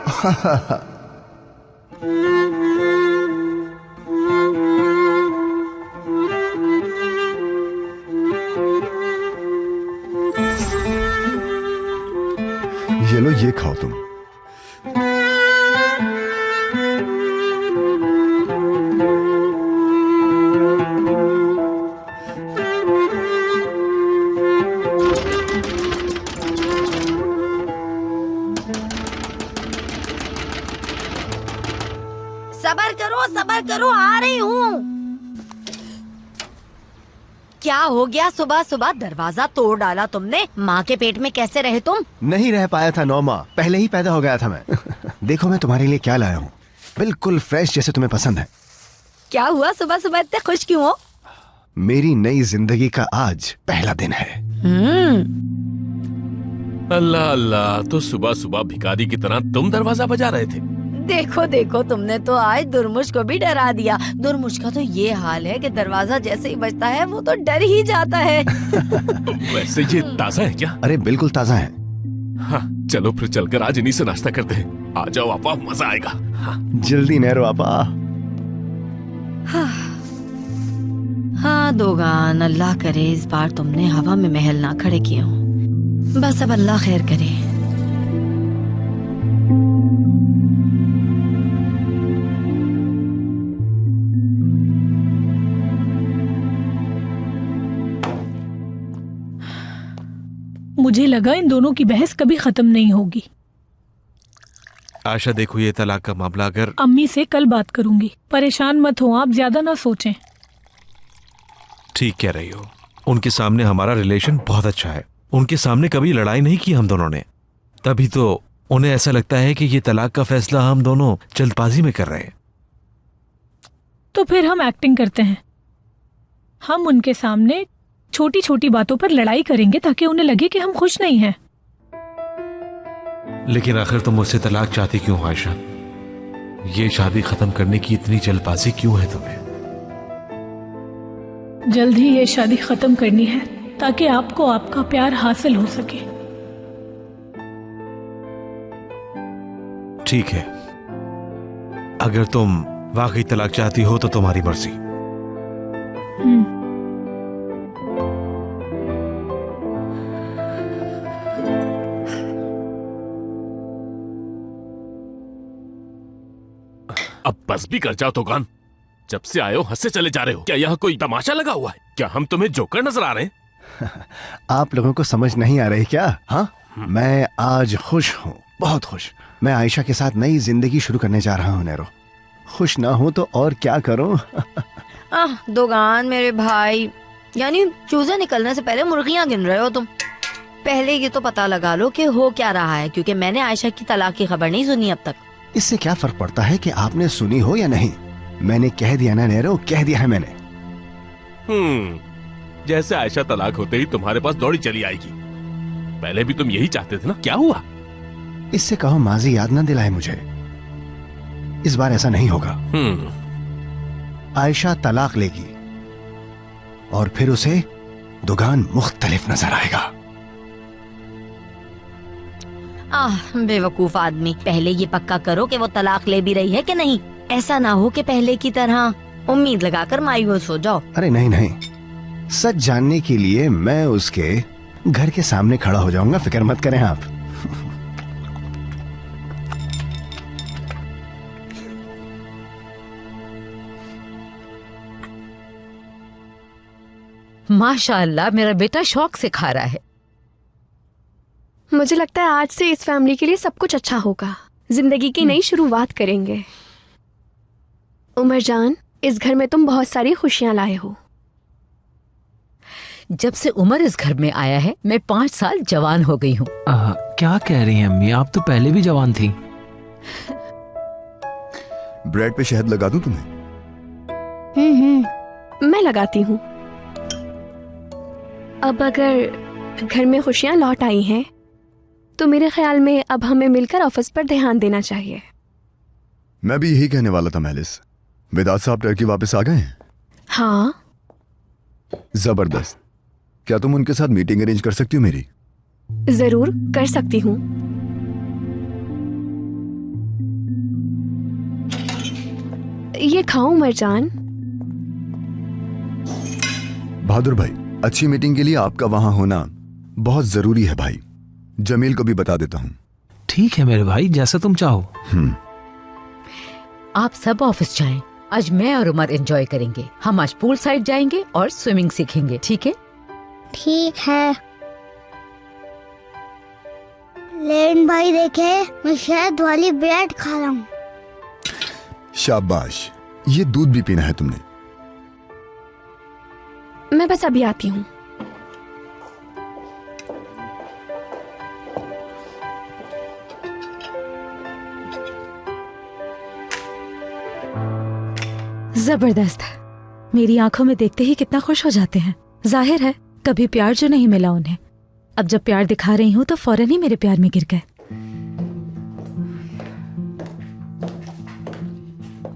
[SPEAKER 13] ये लो, ये खाओ तुम।
[SPEAKER 14] सबर करो, आ रही हूँ। क्या हो गया? सुबह सुबह दरवाजा तोड़ डाला तुमने। माँ के पेट में कैसे रहे तुम?
[SPEAKER 13] नहीं रह पाया था 9 माह पहले ही पैदा हो गया था मैं। देखो मैं तुम्हारे लिए क्या लाया हूँ, बिल्कुल फ्रेश जैसे तुम्हें पसंद है।
[SPEAKER 14] क्या हुआ? सुबह सुबह इतने खुश क्यों हो?
[SPEAKER 13] मेरी नई जिंदगी का आज पहला दिन है।
[SPEAKER 15] अल्लाह अल्लाह, तो सुबह सुबह भिखारी की तरह तुम दरवाजा बजा रहे थे।
[SPEAKER 14] देखो देखो, तुमने तो आज दुर्मुश को भी डरा दिया। दुर्मुश का तो ये हाल है कि दरवाजा जैसे ही बजता है वो तो डर ही जाता है।
[SPEAKER 15] वैसे ये ताजा है क्या?
[SPEAKER 13] अरे बिल्कुल ताजा है।
[SPEAKER 15] हाँ, चलो फिर चलकर आज इन्हीं से नाश्ता करते हैं। आ जाओ आपा, मजा आएगा। हाँ।
[SPEAKER 13] जल्दी नहरो आपा।
[SPEAKER 14] हाँ दोगान, अल्लाह करे इस बार तुमने हवा में महल ना खड़े किए हों। बस अब अल्लाह खैर करे।
[SPEAKER 1] मुझे लगा इन दोनों की बहस कभी खत्म नहीं होगी।
[SPEAKER 2] आशा देखो, ये तलाक का मामला अगर
[SPEAKER 1] अम्मी से कल बात करूंगी। परेशान मत हो आप, ज्यादा ना सोचें।
[SPEAKER 2] ठीक कह रही हो। उनके सामने हमारा रिलेशन बहुत अच्छा है। उनके सामने कभी लड़ाई नहीं की हम दोनों ने। तभी तो उन्हें ऐसा लगता है कि ये तलाक का फैसला हम दोनों जल्दबाजी में कर रहे हैं।
[SPEAKER 1] तो फिर हम एक्टिंग करते हैं। हम उनके सामने छोटी छोटी बातों पर लड़ाई करेंगे ताकि उन्हें लगे कि हम खुश नहीं हैं।
[SPEAKER 2] लेकिन आखिर तुम मुझसे तलाक चाहती क्यों हो आयशा? ये शादी खत्म करने की इतनी जल्दबाजी क्यों है तुम्हें?
[SPEAKER 1] जल्द ही ये शादी खत्म करनी है ताकि आपको आपका प्यार हासिल हो सके।
[SPEAKER 2] ठीक है, अगर तुम वाकई तलाक चाहती हो तो तुम्हारी मर्जी।
[SPEAKER 15] अब बस भी कर जाओ दोगान। जब से आए हो हंसते चले जा रहे हो। क्या यहाँ कोई तमाशा लगा हुआ है? क्या हम तुम्हें जोकर नजर आ रहे हैं?
[SPEAKER 13] आप लोगों को समझ नहीं आ रही क्या? हाँ, मैं आज खुश हूँ, बहुत खुश। मैं आयशा के साथ नई जिंदगी शुरू करने जा रहा हूँ नैरो। खुश ना हूँ तो और क्या करूँ?
[SPEAKER 14] दोगान मेरे भाई, यानी चूजे निकलने से पहले मुर्गियाँ गिन रहे हो तुम। पहले ये तो पता लगा लो कि हो क्या रहा है, क्योंकि मैंने आयशा की तलाक की खबर नहीं सुनी अब तक।
[SPEAKER 13] इससे क्या फर्क पड़ता है कि आपने सुनी हो या नहीं? मैंने कह दिया ना नैरो, कह दिया है मैंने।
[SPEAKER 15] जैसे आयशा तलाक होते ही तुम्हारे पास दौड़ी चली आएगी। पहले भी तुम यही चाहते थे ना? क्या हुआ?
[SPEAKER 13] इससे कहो माजी याद ना दिलाए मुझे। इस बार ऐसा नहीं होगा। आयशा तलाक लेगी और फिर उसे दुगान मुख्तलिफ नजर आएगा।
[SPEAKER 14] बेवकूफ आदमी, पहले ये पक्का करो कि वो तलाक ले भी रही है कि नहीं। ऐसा ना हो कि पहले की तरह उम्मीद लगाकर मायूस हो जाओ।
[SPEAKER 13] अरे नहीं नहीं, सच जानने के लिए मैं उसके घर के सामने खड़ा हो जाऊंगा, फिक्र मत करें आप।
[SPEAKER 6] माशाअल्लाह, मेरा बेटा शौक से खा रहा है।
[SPEAKER 7] मुझे लगता है आज से इस फैमिली के लिए सब कुछ अच्छा होगा। जिंदगी की नई शुरुआत करेंगे। उमर जान, इस घर में तुम बहुत सारी खुशियां लाए हो।
[SPEAKER 6] जब से उमर इस घर में आया है, मैं 5 साल जवान हो गई हूँ।
[SPEAKER 5] क्या कह रही हैं अम्मी? आप तो पहले भी जवान थी।
[SPEAKER 16] ब्रेड पे शहद लगा दूं तुम्हें?
[SPEAKER 7] मैं लगाती हूँ। अब अगर घर में खुशियां लौट आई हैं, तो मेरे ख्याल में अब हमें मिलकर ऑफिस पर ध्यान देना चाहिए।
[SPEAKER 16] मैं भी यही कहने वाला था महलिस। वेदात साहब टर्की वापस आ गए हैं?
[SPEAKER 7] हाँ।
[SPEAKER 16] जबरदस्त। क्या तुम उनके साथ मीटिंग अरेंज कर सकती हो मेरी?
[SPEAKER 7] जरूर कर सकती हूँ। ये खाऊं उमर जान?
[SPEAKER 16] बहादुर भाई, अच्छी मीटिंग के लिए आपका वहां होना बहुत जरूरी है भाई। जमील को भी बता देता हूँ।
[SPEAKER 5] ठीक है मेरे भाई, जैसा तुम चाहो।
[SPEAKER 6] आप सब ऑफिस जाएं। आज मैं और उमर एंजॉय करेंगे। हम आज पूल साइड जाएंगे और स्विमिंग सीखेंगे, ठीक है?
[SPEAKER 10] ठीक है। लेन भाई देखे, मैं शहद वाली ब्रेड खा रहा हूँ।
[SPEAKER 16] शाबाश। ये दूध भी पीना है तुमने?
[SPEAKER 7] मैं बस अभी आती हूँ।
[SPEAKER 9] जबरदस्त। मेरी आंखों में देखते ही कितना खुश हो जाते हैं। जाहिर है कभी प्यार जो नहीं मिला उन्हें, अब जब प्यार दिखा रही हूँ तो फौरन ही मेरे प्यार में गिर गए।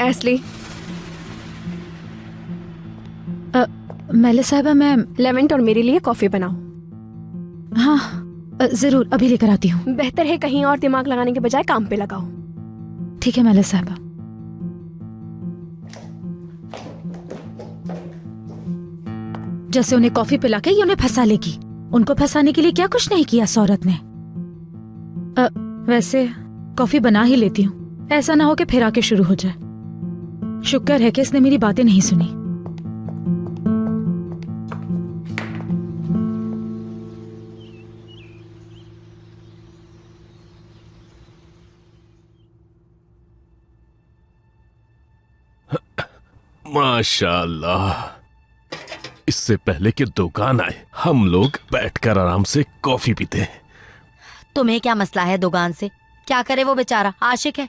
[SPEAKER 7] एस्ली।
[SPEAKER 9] मेले साहबा, मैं
[SPEAKER 7] लेवेंट और मेरे लिए कॉफी बनाओ।
[SPEAKER 9] हाँ जरूर, अभी लेकर आती हूँ।
[SPEAKER 7] बेहतर है कहीं और दिमाग लगाने के बजाय काम पे लगाओ।
[SPEAKER 9] ठीक है मेले साहबा। जैसे उन्हें कॉफी पिला के ये उन्हें फंसा लेगी। उनको फंसाने के लिए क्या कुछ नहीं किया इस औरत ने। वैसे कॉफी बना ही लेती हूँ, ऐसा ना हो कि फिर आके शुरू हो जाए। शुक्र है कि इसने मेरी बातें नहीं सुनी।
[SPEAKER 15] माशाल्लाह, इससे पहले कि दुकान आए हम लोग बैठकर आराम से कॉफी पीते हैं।
[SPEAKER 14] तुम्हें क्या मसला है दुकान से? क्या करे वो बेचारा, आशिक है।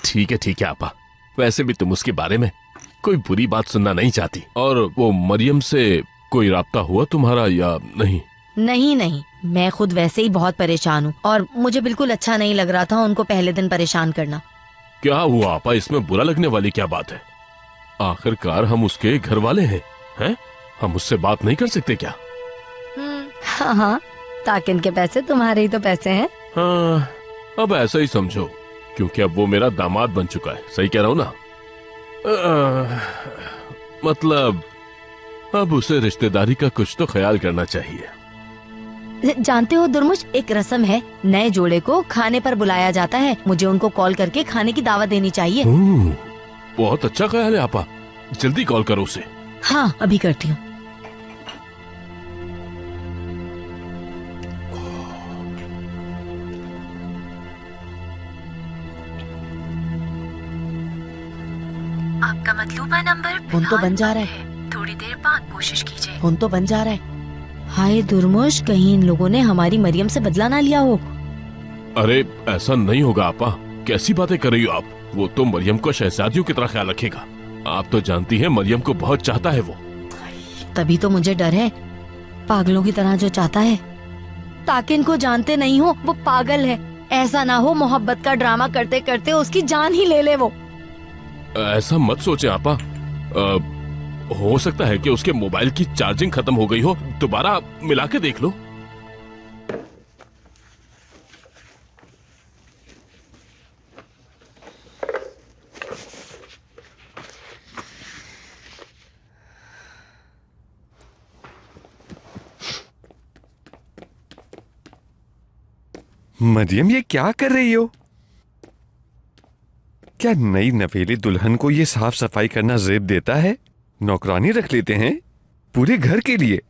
[SPEAKER 15] ठीक है आपा, वैसे भी तुम उसके बारे में कोई बुरी बात सुनना नहीं चाहती। और वो मरियम से कोई राब्ता हुआ तुम्हारा या नहीं?
[SPEAKER 14] नहीं, मैं खुद वैसे ही बहुत परेशान हूँ और मुझे बिल्कुल अच्छा नहीं लग रहा था उनको पहले दिन परेशान करना।
[SPEAKER 15] क्या हुआ आपा? इसमें बुरा लगने वाली क्या बात है? आखिरकार हम उसके घर वाले हैं? हम उससे बात नहीं कर सकते क्या?
[SPEAKER 14] हाँ, ताकि इनके पैसे तुम्हारे ही तो पैसे हैं।
[SPEAKER 15] हाँ, अब ऐसा ही समझो, क्योंकि अब वो मेरा दामाद बन चुका है। सही कह रहा हूँ ना? मतलब अब उसे रिश्तेदारी का कुछ तो ख्याल करना चाहिए।
[SPEAKER 14] जानते हो दुर्मुश, एक रस्म है, नए जोड़े को खाने पर बुलाया जाता है। मुझे उनको कॉल करके खाने की दावत देनी चाहिए।
[SPEAKER 15] बहुत अच्छा ख्याल है आपा, जल्दी कॉल करो उसे।
[SPEAKER 14] हाँ, अभी करती हूँ।
[SPEAKER 9] आपका मतलूबा नंबर
[SPEAKER 14] फोन तो बन जा रहा है।
[SPEAKER 9] थोड़ी देर बाद कोशिश कीजिए।
[SPEAKER 14] फोन तो बन जा रहा है। हाय दुर्मुश, कहीं इन लोगों ने हमारी मरियम से बदला ना लिया हो।
[SPEAKER 15] अरे ऐसा नहीं होगा आपा, कैसी बातें कर रही हो आप? वो तो मरियम को शहजादियों की तरह ख्याल रखेगा। आप तो जानती हैं मरियम को बहुत चाहता है वो।
[SPEAKER 14] तभी तो मुझे डर है, पागलों की तरह जो चाहता है। ताकि इनको जानते नहीं हो वो पागल है। ऐसा ना हो मोहब्बत का ड्रामा करते करते उसकी जान ही ले ले वो।
[SPEAKER 15] ऐसा मत सोचे आपा। हो सकता है कि उसके मोबाइल की चार्जिंग खत्म हो गई हो, दोबारा मिला के देख लो।
[SPEAKER 11] मरियम, ये क्या कर रही हो? क्या नई नवेली दुल्हन को ये साफ सफाई करना ज़ेब देता है? नौकरानी रख लेते हैं पूरे घर के लिए।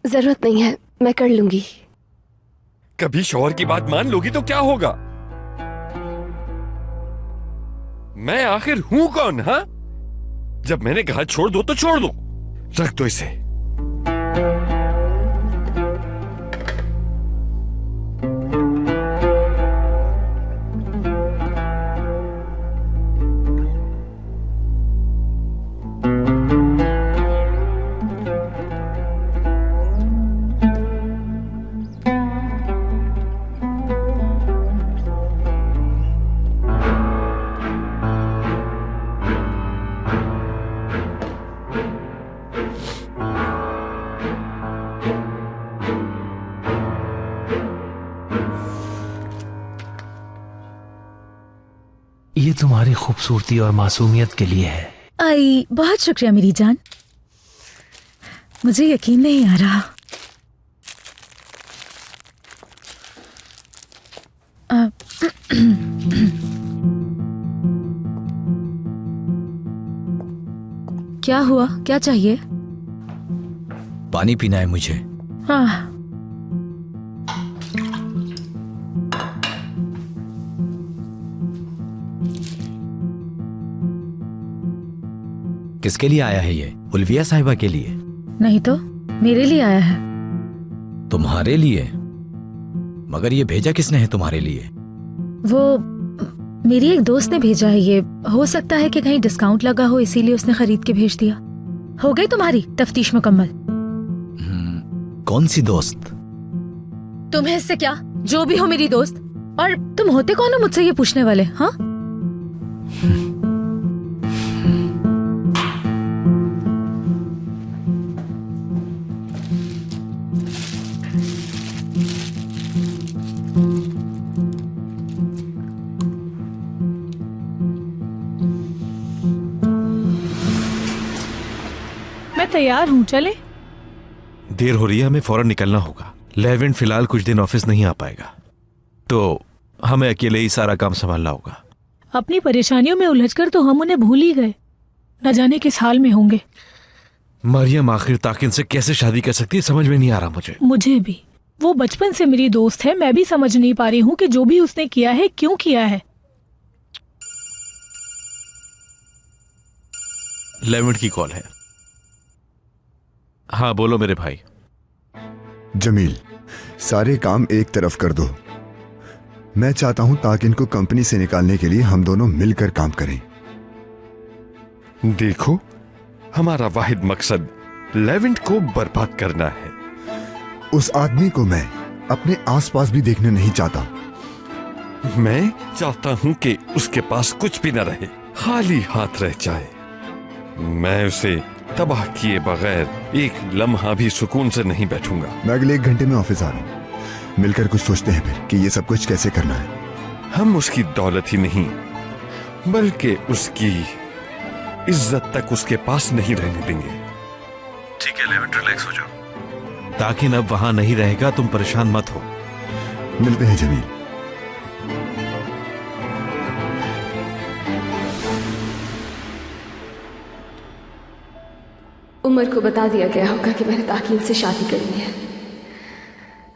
[SPEAKER 12] जरूरत नहीं है, मैं कर लूंगी।
[SPEAKER 11] कभी शौहर की बात मान लोगी तो क्या होगा? मैं आखिर हूं कौन? हाँ, जब मैंने कहा छोड़ दो तो छोड़ दो, रख दो इसे।
[SPEAKER 5] ये तुम्हारी खूबसूरती और मासूमियत के लिए है।
[SPEAKER 9] आई, बहुत शुक्रिया मेरी जान। मुझे यकीन नहीं आ रहा। क्या हुआ? क्या चाहिए?
[SPEAKER 8] पानी पीना है मुझे।
[SPEAKER 9] हाँ।
[SPEAKER 8] किसके लिए आया है ये? उल्विया साहिबा के लिए?
[SPEAKER 9] नहीं तो मेरे लिए आया है।
[SPEAKER 8] तुम्हारे लिए? मगर ये भेजा किसने है तुम्हारे लिए?
[SPEAKER 9] वो मेरी एक दोस्त ने भेजा है। ये हो सकता है कि कहीं डिस्काउंट लगा हो, इसीलिए उसने खरीद के भेज दिया। हो गई तुम्हारी तफ्तीश मुकम्मल?
[SPEAKER 8] कौन सी दोस्त?
[SPEAKER 9] तुम्हें इससे क्या? जो भी हो मेरी दोस्त। और तुम होते कौन हो मुझसे ये पूछने वाले? हाँ,
[SPEAKER 1] मैं तैयार हूँ, चले?
[SPEAKER 2] देर हो रही है, हमें फौरन निकलना होगा। लेवेंट फिलहाल कुछ दिन ऑफिस नहीं आ पाएगा, तो हमें अकेले ही सारा काम संभालना होगा।
[SPEAKER 1] अपनी परेशानियों में उलझकर तो हम उन्हें भूल ही गए। न जाने किस हाल में होंगे।
[SPEAKER 2] मरियम आखिर ताकिन से कैसे शादी कर सकती है, समझ में नहीं आ रहा मुझे।
[SPEAKER 1] मुझे भी। वो बचपन से मेरी दोस्त है। मैं भी समझ नहीं पा रही हूँ कि जो भी उसने किया है क्यों किया है।
[SPEAKER 2] लेवेंट की कॉल है। हाँ बोलो मेरे भाई।
[SPEAKER 16] जमील, सारे काम एक तरफ कर दो। मैं चाहता हूं ताकि इनको कंपनी से निकालने के लिए हम दोनों मिलकर काम करें।
[SPEAKER 11] देखो, हमारा वाहिद मकसद लेवेंट को बर्बाद करना है।
[SPEAKER 16] उस आदमी को मैं अपने आसपास भी देखने नहीं चाहता।
[SPEAKER 11] मैं चाहता हूं कि उसके पास कुछ भी न रहे, खाली हाथ रह जाए। मैं उसे तबाह किए बगैर एक लम्हा भी सुकून से नहीं बैठूंगा।
[SPEAKER 16] मैं अगले 1 घंटे में ऑफिस आ रहा हूं। मिलकर कुछ सोचते हैं फिर कि ये सब कुछ कैसे करना है।
[SPEAKER 11] हम उसकी दौलत ही नहीं बल्कि उसकी इज्जत तक उसके पास नहीं रहने देंगे।
[SPEAKER 2] ठीक है लेवेंट, रिलैक्स हो जाओ। ताकिन अब वहां नहीं रहेगा, तुम परेशान मत हो।
[SPEAKER 16] मिलते हैं जमील।
[SPEAKER 12] उमर को बता दिया गया होगा कि मैंने ताकीन से शादी करनी है।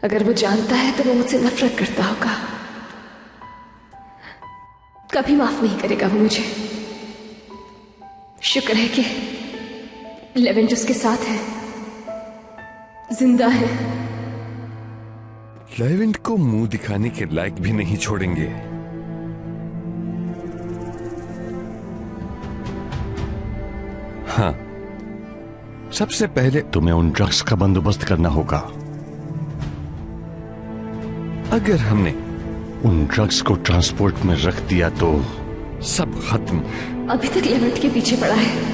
[SPEAKER 12] अगर वो जानता है तो वो मुझसे नफरत करता होगा। कभी माफ नहीं करेगा वो मुझे। शुक्र है कि लेवेंट उसके साथ है, जिंदा है।
[SPEAKER 11] लेवेंट को मुंह दिखाने के लायक भी नहीं छोड़ेंगे। हाँ, सबसे पहले
[SPEAKER 13] तुम्हें उन ड्रग्स का बंदोबस्त करना होगा।
[SPEAKER 11] अगर हमने
[SPEAKER 13] उन ड्रग्स को ट्रांसपोर्ट में रख दिया तो
[SPEAKER 11] सब खत्म।
[SPEAKER 12] अभी तक लेवेंट के पीछे पड़ा है।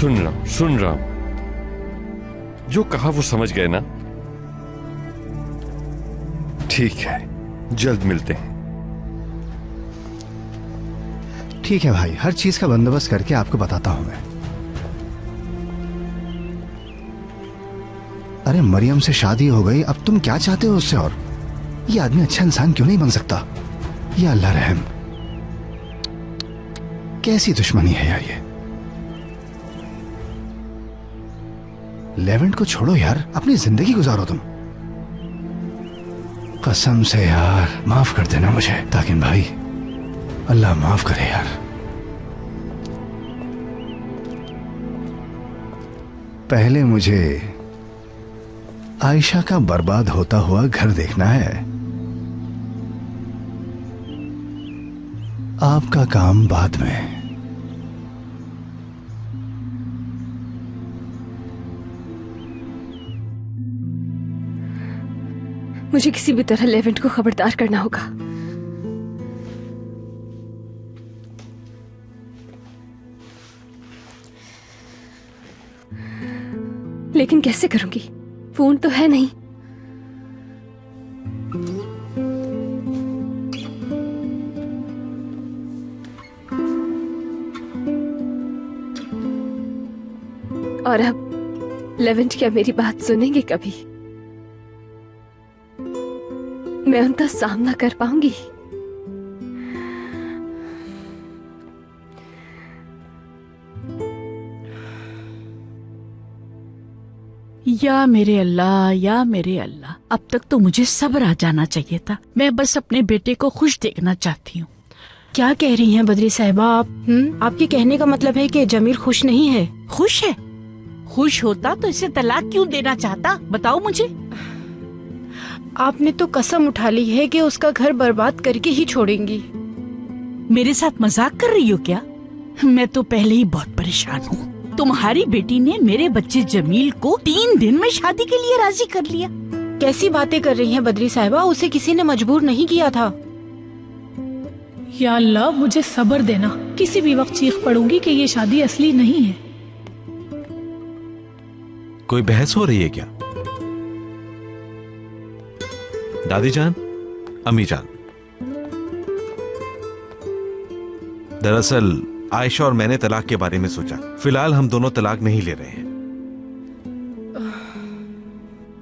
[SPEAKER 11] सुन रहा हूं। जो कहा वो समझ गए ना? ठीक है, जल्द मिलते हैं।
[SPEAKER 13] ठीक है भाई, हर चीज का बंदोबस्त करके आपको बताता हूं मैं। अरे मरियम से शादी हो गई, अब तुम क्या चाहते हो उससे? और ये आदमी अच्छा इंसान क्यों नहीं बन सकता? या अल्लाह रहम, कैसी दुश्मनी है यार ये। लेवेंट को छोड़ो यार, अपनी जिंदगी गुजारो तुम। कसम से यार, माफ कर देना मुझे ताकिन भाई, अल्लाह माफ करे यार। पहले मुझे आयशा का बर्बाद होता हुआ घर देखना है, आपका काम बाद में।
[SPEAKER 12] मुझे किसी भी तरह लेवेंट को खबरदार करना होगा। लेकिन कैसे करूंगी? फोन तो है नहीं। और अब लेवेंट क्या मेरी बात सुनेंगे कभी? मैं उनका सामना कर पाऊंगी?
[SPEAKER 4] या मेरे अल्लाह, या मेरे अल्लाह, अब तक तो मुझे सब्र आ जाना चाहिए था। मैं बस अपने बेटे को खुश देखना चाहती हूँ।
[SPEAKER 3] क्या कह रही हैं बद्री साहिबा आप? आपके कहने का मतलब है कि जमील खुश नहीं है?
[SPEAKER 4] खुश है। खुश होता तो इसे तलाक क्यों देना चाहता, बताओ मुझे।
[SPEAKER 3] आपने तो कसम उठा ली है कि उसका घर बर्बाद करके ही छोड़ेंगी।
[SPEAKER 4] मेरे साथ मजाक कर रही हो क्या? मैं तो पहले ही बहुत परेशान हूँ। तुम्हारी बेटी ने मेरे बच्चे जमील को 3 दिन में शादी के लिए राजी कर लिया।
[SPEAKER 3] कैसी बातें कर रही हैं बद्री साहिबा? उसे किसी ने मजबूर नहीं किया था।
[SPEAKER 1] या अल्लाह, मुझे सब्र देना, किसी भी वक्त चीख पड़ूंगी कि ये शादी असली नहीं है।
[SPEAKER 2] कोई बहस हो रही है क्या? दादी जान, अम्मी जान, दरअसल आयशा और मैंने तलाक के बारे में सोचा। फिलहाल हम दोनों तलाक नहीं ले रहे हैं,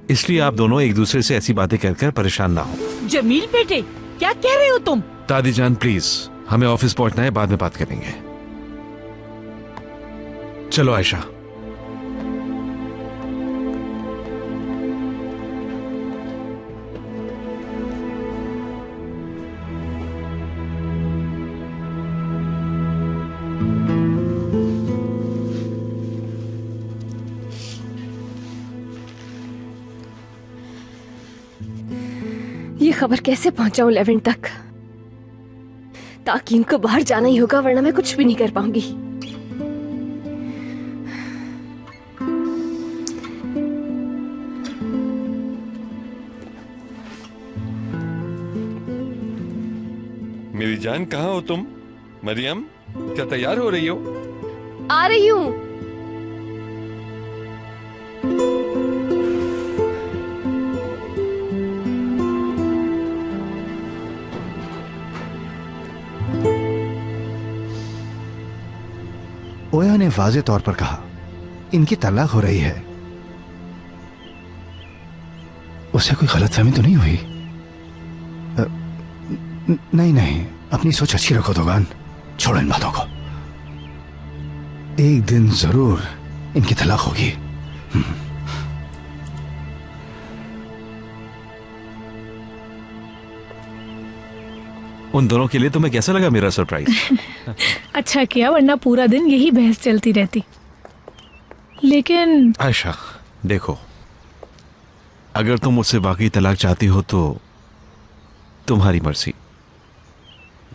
[SPEAKER 2] इसलिए आप दोनों एक दूसरे से ऐसी बातें कहकर परेशान ना हो।
[SPEAKER 4] जमील बेटे, क्या कह रहे हो तुम?
[SPEAKER 2] दादी जान प्लीज, हमें ऑफिस पहुंचना है, बाद में बात करेंगे। चलो आयशा।
[SPEAKER 12] ये खबर कैसे पहुंचाऊं लेवेंट तक? ताकि इनको बाहर जाना ही होगा, वरना मैं कुछ भी नहीं कर पाऊंगी।
[SPEAKER 11] मेरी जान, कहाँ हो तुम? मरियम, क्या तैयार हो रही हो?
[SPEAKER 12] आ रही हूँ।
[SPEAKER 13] ओया ने वाज़े तौर पर कहा, इनकी तलाक हो रही है। उसे कोई गलतफहमी तो नहीं हुई? नहीं, अपनी सोच अच्छी रखो दोगान, छोड़ो इन बातों को। एक दिन जरूर इनकी तलाक होगी।
[SPEAKER 2] उन दोनों के लिए तुम्हें कैसा लगा मेरा सरप्राइज?
[SPEAKER 1] अच्छा किया, वरना पूरा दिन यही बहस चलती रहती। लेकिन
[SPEAKER 2] आयशा देखो, अगर तुम मुझसे वाकई तलाक चाहती हो तो तुम्हारी मर्जी,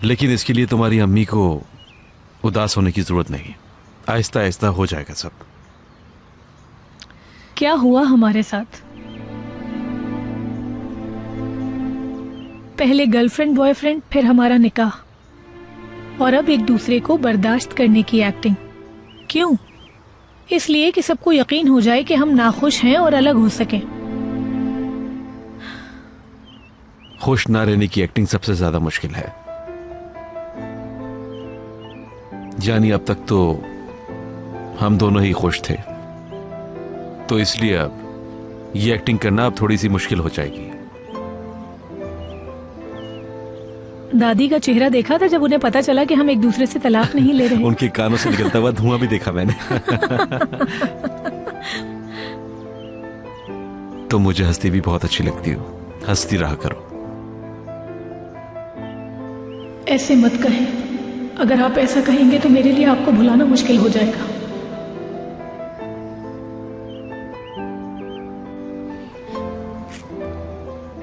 [SPEAKER 2] लेकिन इसके लिए तुम्हारी अम्मी को उदास होने की जरूरत नहीं। आहिस्ता आहिस्ता हो जाएगा सब।
[SPEAKER 1] क्या हुआ हमारे साथ? पहले गर्लफ्रेंड बॉयफ्रेंड, फिर हमारा निकाह, और अब एक दूसरे को बर्दाश्त करने की एक्टिंग। क्यों? इसलिए कि सबको यकीन हो जाए कि हम नाखुश हैं और अलग हो सकें।
[SPEAKER 2] खुश ना रहने की एक्टिंग सबसे ज्यादा मुश्किल है। यानी अब तक तो हम दोनों ही खुश थे, तो इसलिए अब ये एक्टिंग करना अब थोड़ी सी मुश्किल हो जाएगी।
[SPEAKER 1] दादी का चेहरा देखा था जब उन्हें पता चला कि हम एक दूसरे से तलाक नहीं ले रहे।
[SPEAKER 2] उनके कानों से निकलता हुआ धुआं भी देखा मैंने। तो मुझे हंसती भी बहुत अच्छी लगती हो, हंसती रहा करो।
[SPEAKER 1] ऐसे मत कहें, अगर आप ऐसा कहेंगे तो मेरे लिए आपको भुलाना मुश्किल हो जाएगा।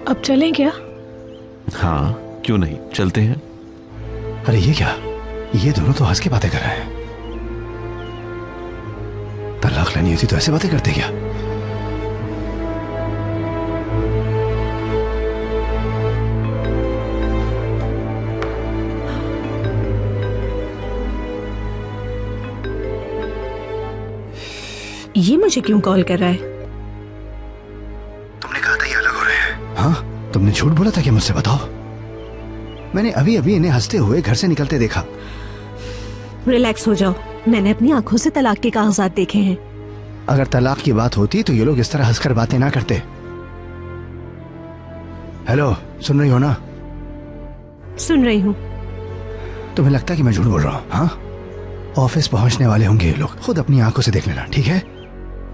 [SPEAKER 1] अब चलें क्या?
[SPEAKER 2] हाँ, क्यों नहीं, चलते हैं।
[SPEAKER 13] अरे ये क्या, ये दोनों तो हंस के बातें कर रहे हैं। तलाक लेनी होती तो ऐसे बातें करते क्या?
[SPEAKER 17] ये मुझे क्यों कॉल कर रहा है?
[SPEAKER 13] तुमने कहा था ये अलग हो रहे हैं। हाँ, तुमने झूठ बोला था क्या मुझसे? बताओ। मैंने अभी अभी इन्हें हंसते हुए घर से निकलते देखा।
[SPEAKER 17] रिलैक्स हो जाओ, मैंने अपनी आंखों से तलाक के कागजात देखे हैं।
[SPEAKER 13] अगर तलाक की बात होती तो ये लोग इस तरह हंसकर बातें ना करते। हेलो, सुन रही हो ना?
[SPEAKER 17] सुन रही हूँ।
[SPEAKER 13] तुम्हें लगता है कि मैं झूठ बोल रहा हूँ? हाँ, ऑफिस पहुंचने वाले होंगे ये लोग, खुद अपनी आंखों से देख लेना, ठीक है?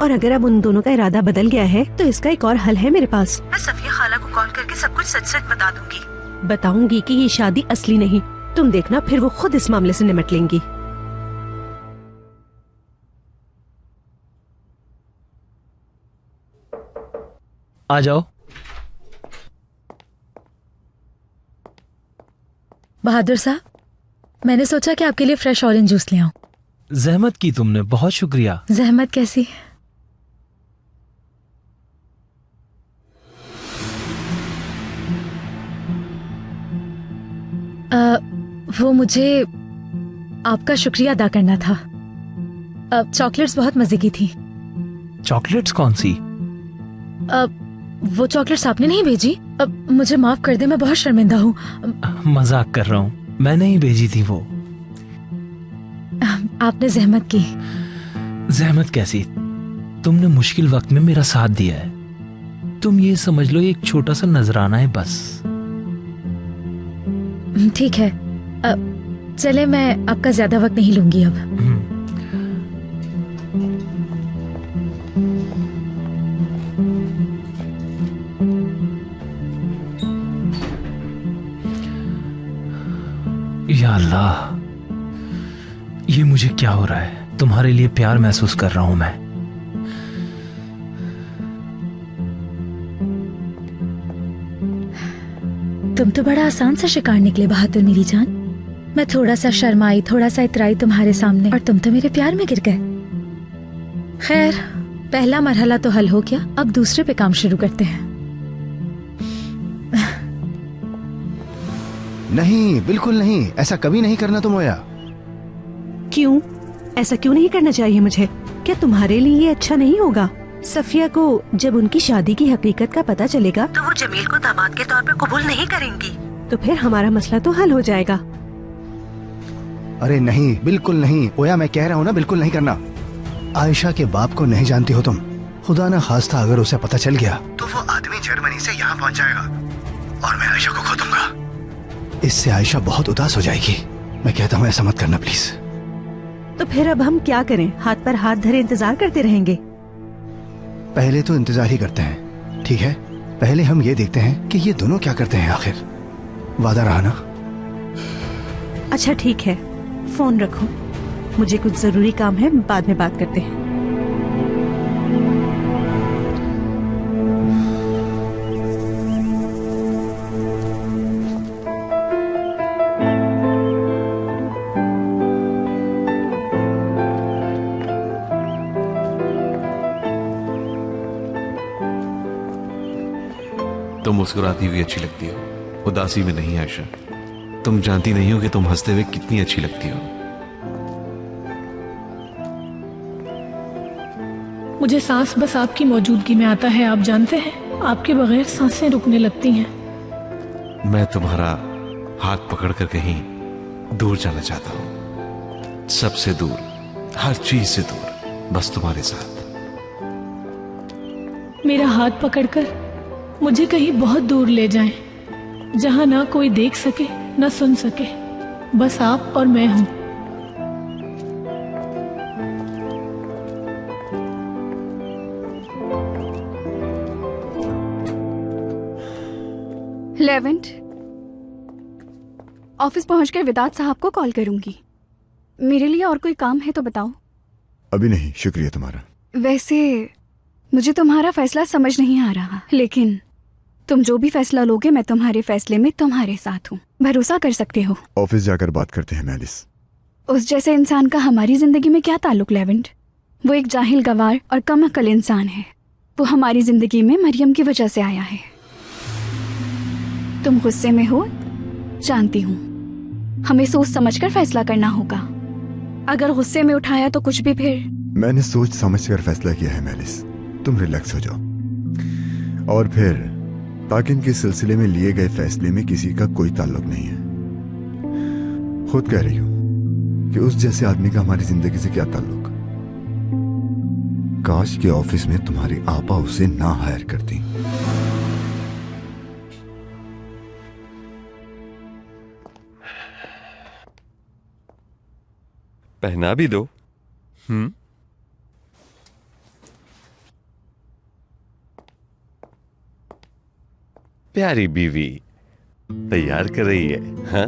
[SPEAKER 17] और अगर अब उन दोनों का इरादा बदल गया है तो इसका एक और हल है मेरे पास। मैं सफिया खाला को कॉल करके सब कुछ सच सच बता दूंगी। बताऊंगी कि ये शादी असली नहीं, तुम देखना, फिर वो खुद इस मामले से निपट लेंगी।
[SPEAKER 5] आ जाओ।
[SPEAKER 9] बहादुर साहब, मैंने सोचा कि आपके लिए फ्रेश ऑरेंज जूस ले आऊं।
[SPEAKER 5] जहमत की तुमने, बहुत शुक्रिया।
[SPEAKER 9] जहमत कैसी? वो मुझे आपका शुक्रिया अदा करना था। चॉकलेट्स बहुत मजे की थी।
[SPEAKER 5] चॉकलेट्स कौन सी?
[SPEAKER 9] वो चॉकलेट्स आपने नहीं भेजी? मुझे माफ कर दे, मैं बहुत शर्मिंदा हूँ।
[SPEAKER 5] मजाक कर रहा हूँ, मैंने ही भेजी थी वो।
[SPEAKER 9] आपने जहमत की।
[SPEAKER 5] जहमत कैसी? तुमने मुश्किल वक्त में मेरा साथ दिया है। तुम ये समझ लो, एक छोटा सा नजराना है बस।
[SPEAKER 9] ठीक है, चले, मैं आपका ज्यादा वक्त नहीं लूंगी अब।
[SPEAKER 5] या अल्लाह, ये मुझे क्या हो रहा है? तुम्हारे लिए प्यार महसूस कर रहा हूं मैं।
[SPEAKER 9] तुम तो बड़ा आसान सा शिकार निकले बहादुर मेरी जान। मैं थोड़ा सा शर्माई, थोड़ा सा इतराई तुम्हारे सामने, और तुम तो मेरे प्यार में गिर गए। खैर, पहला मरहला तो हल हो गया, अब दूसरे पे काम शुरू करते हैं।
[SPEAKER 13] नहीं, बिल्कुल नहीं, ऐसा कभी नहीं करना तुम ओया।
[SPEAKER 17] क्यों? ऐसा क्यों नहीं करना चाहिए मुझे? क्या तुम्हारे लिए ये अच्छा नहीं होगा? सफिया को जब उनकी शादी की हकीकत का पता चलेगा तो वो जमील को दामाद के तौर पे कबूल नहीं करेंगी, तो फिर हमारा मसला तो हल हो जाएगा।
[SPEAKER 13] अरे नहीं, बिल्कुल नहीं ओया, मैं कह रहा हूँ ना, बिल्कुल नहीं करना। आयशा के बाप को नहीं जानती हो तुम। खुदा ना खास्ता अगर उसे पता चल गया तो वो आदमी जर्मनी से यहाँ पहुँच जाएगा और मैं आयशा को खो दूंगा। इससे आयशा बहुत उदास हो जाएगी। मैं कहता हूँ ऐसा मत करना प्लीज।
[SPEAKER 17] तो फिर अब हम क्या करें? हाथ पर हाथ धरे इंतजार करते रहेंगे?
[SPEAKER 13] पहले तो इंतजार ही करते हैं, ठीक है? पहले हम ये देखते हैं कि ये दोनों क्या करते हैं आखिर। वादा रहा ना?
[SPEAKER 17] अच्छा ठीक है, फोन रखो, मुझे कुछ जरूरी काम है, बाद में बात करते हैं।
[SPEAKER 2] तुम मुस्कुराती हुई अच्छी लगती हो, उदासी में नहीं आयशा। तुम जानती नहीं हो कि तुम हंसते हुए कितनी अच्छी लगती हो।
[SPEAKER 1] मुझे सांस बस आपकी मौजूदगी में आता है। आप जानते हैं, आपके बगैर सांसें रुकने लगती हैं।
[SPEAKER 2] मैं तुम्हारा हाथ पकड़कर कहीं दूर जाना चाहता हूं, सबसे दूर, हर चीज से दूर, बस तुम्हारे साथ।
[SPEAKER 1] मेरा हाथ पकड़कर मुझे कहीं बहुत दूर ले जाएं, जहां ना कोई देख सके ना सुन सके, बस आप और मैं हूं।
[SPEAKER 7] लेवेंट, ऑफिस पहुंचकर विदात साहब को कॉल करूंगी। मेरे लिए और कोई काम है तो बताओ।
[SPEAKER 16] अभी नहीं, शुक्रिया तुम्हारा।
[SPEAKER 7] वैसे मुझे तुम्हारा फैसला समझ नहीं आ रहा, लेकिन तुम जो भी फैसला लोगे मैं तुम्हारे फैसले में तुम्हारे साथ हूँ। भरोसा कर सकते हो।
[SPEAKER 16] ऑफिस जाकर बात करते हैं मैलिस।
[SPEAKER 7] उस जैसे इंसान का हमारी जिंदगी में क्या ताल्लुक लेवेंट? वो एक जाहिल गवार और कम अकल इंसान है। वो हमारी जिंदगी में मरियम की वजह से आया है। तुम गुस्से में हो, जानती हूँ। हमें सोच समझकर फैसला करना होगा। अगर गुस्से में उठाया तो कुछ भी फिर।
[SPEAKER 16] मैंने सोच समझकर फैसला किया है मैलिस, तुम रिलैक्स हो जाओ। और फिर ताकिन के सिलसिले में लिए गए फैसले में किसी का कोई ताल्लुक नहीं है। खुद कह रही हूं कि उस जैसे आदमी का हमारी जिंदगी से क्या ताल्लुक। काश के ऑफिस में तुम्हारी आपा उसे ना हायर करती।
[SPEAKER 11] पहना भी दो। प्यारी बीवी तैयार कर रही है। हाँ,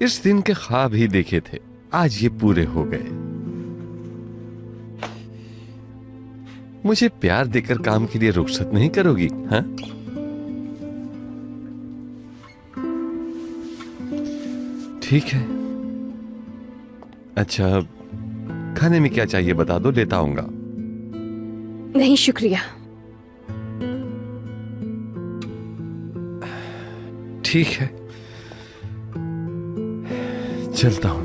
[SPEAKER 11] इस दिन के ख्वाब ही देखे थे, आज ये पूरे हो गए। मुझे प्यार देकर काम के लिए रुखसत नहीं करोगी? हाँ, ठीक है। अच्छा, खाने में क्या चाहिए बता दो, लेता आऊंगा।
[SPEAKER 12] नहीं शुक्रिया।
[SPEAKER 11] ठीक है, चलता हूं।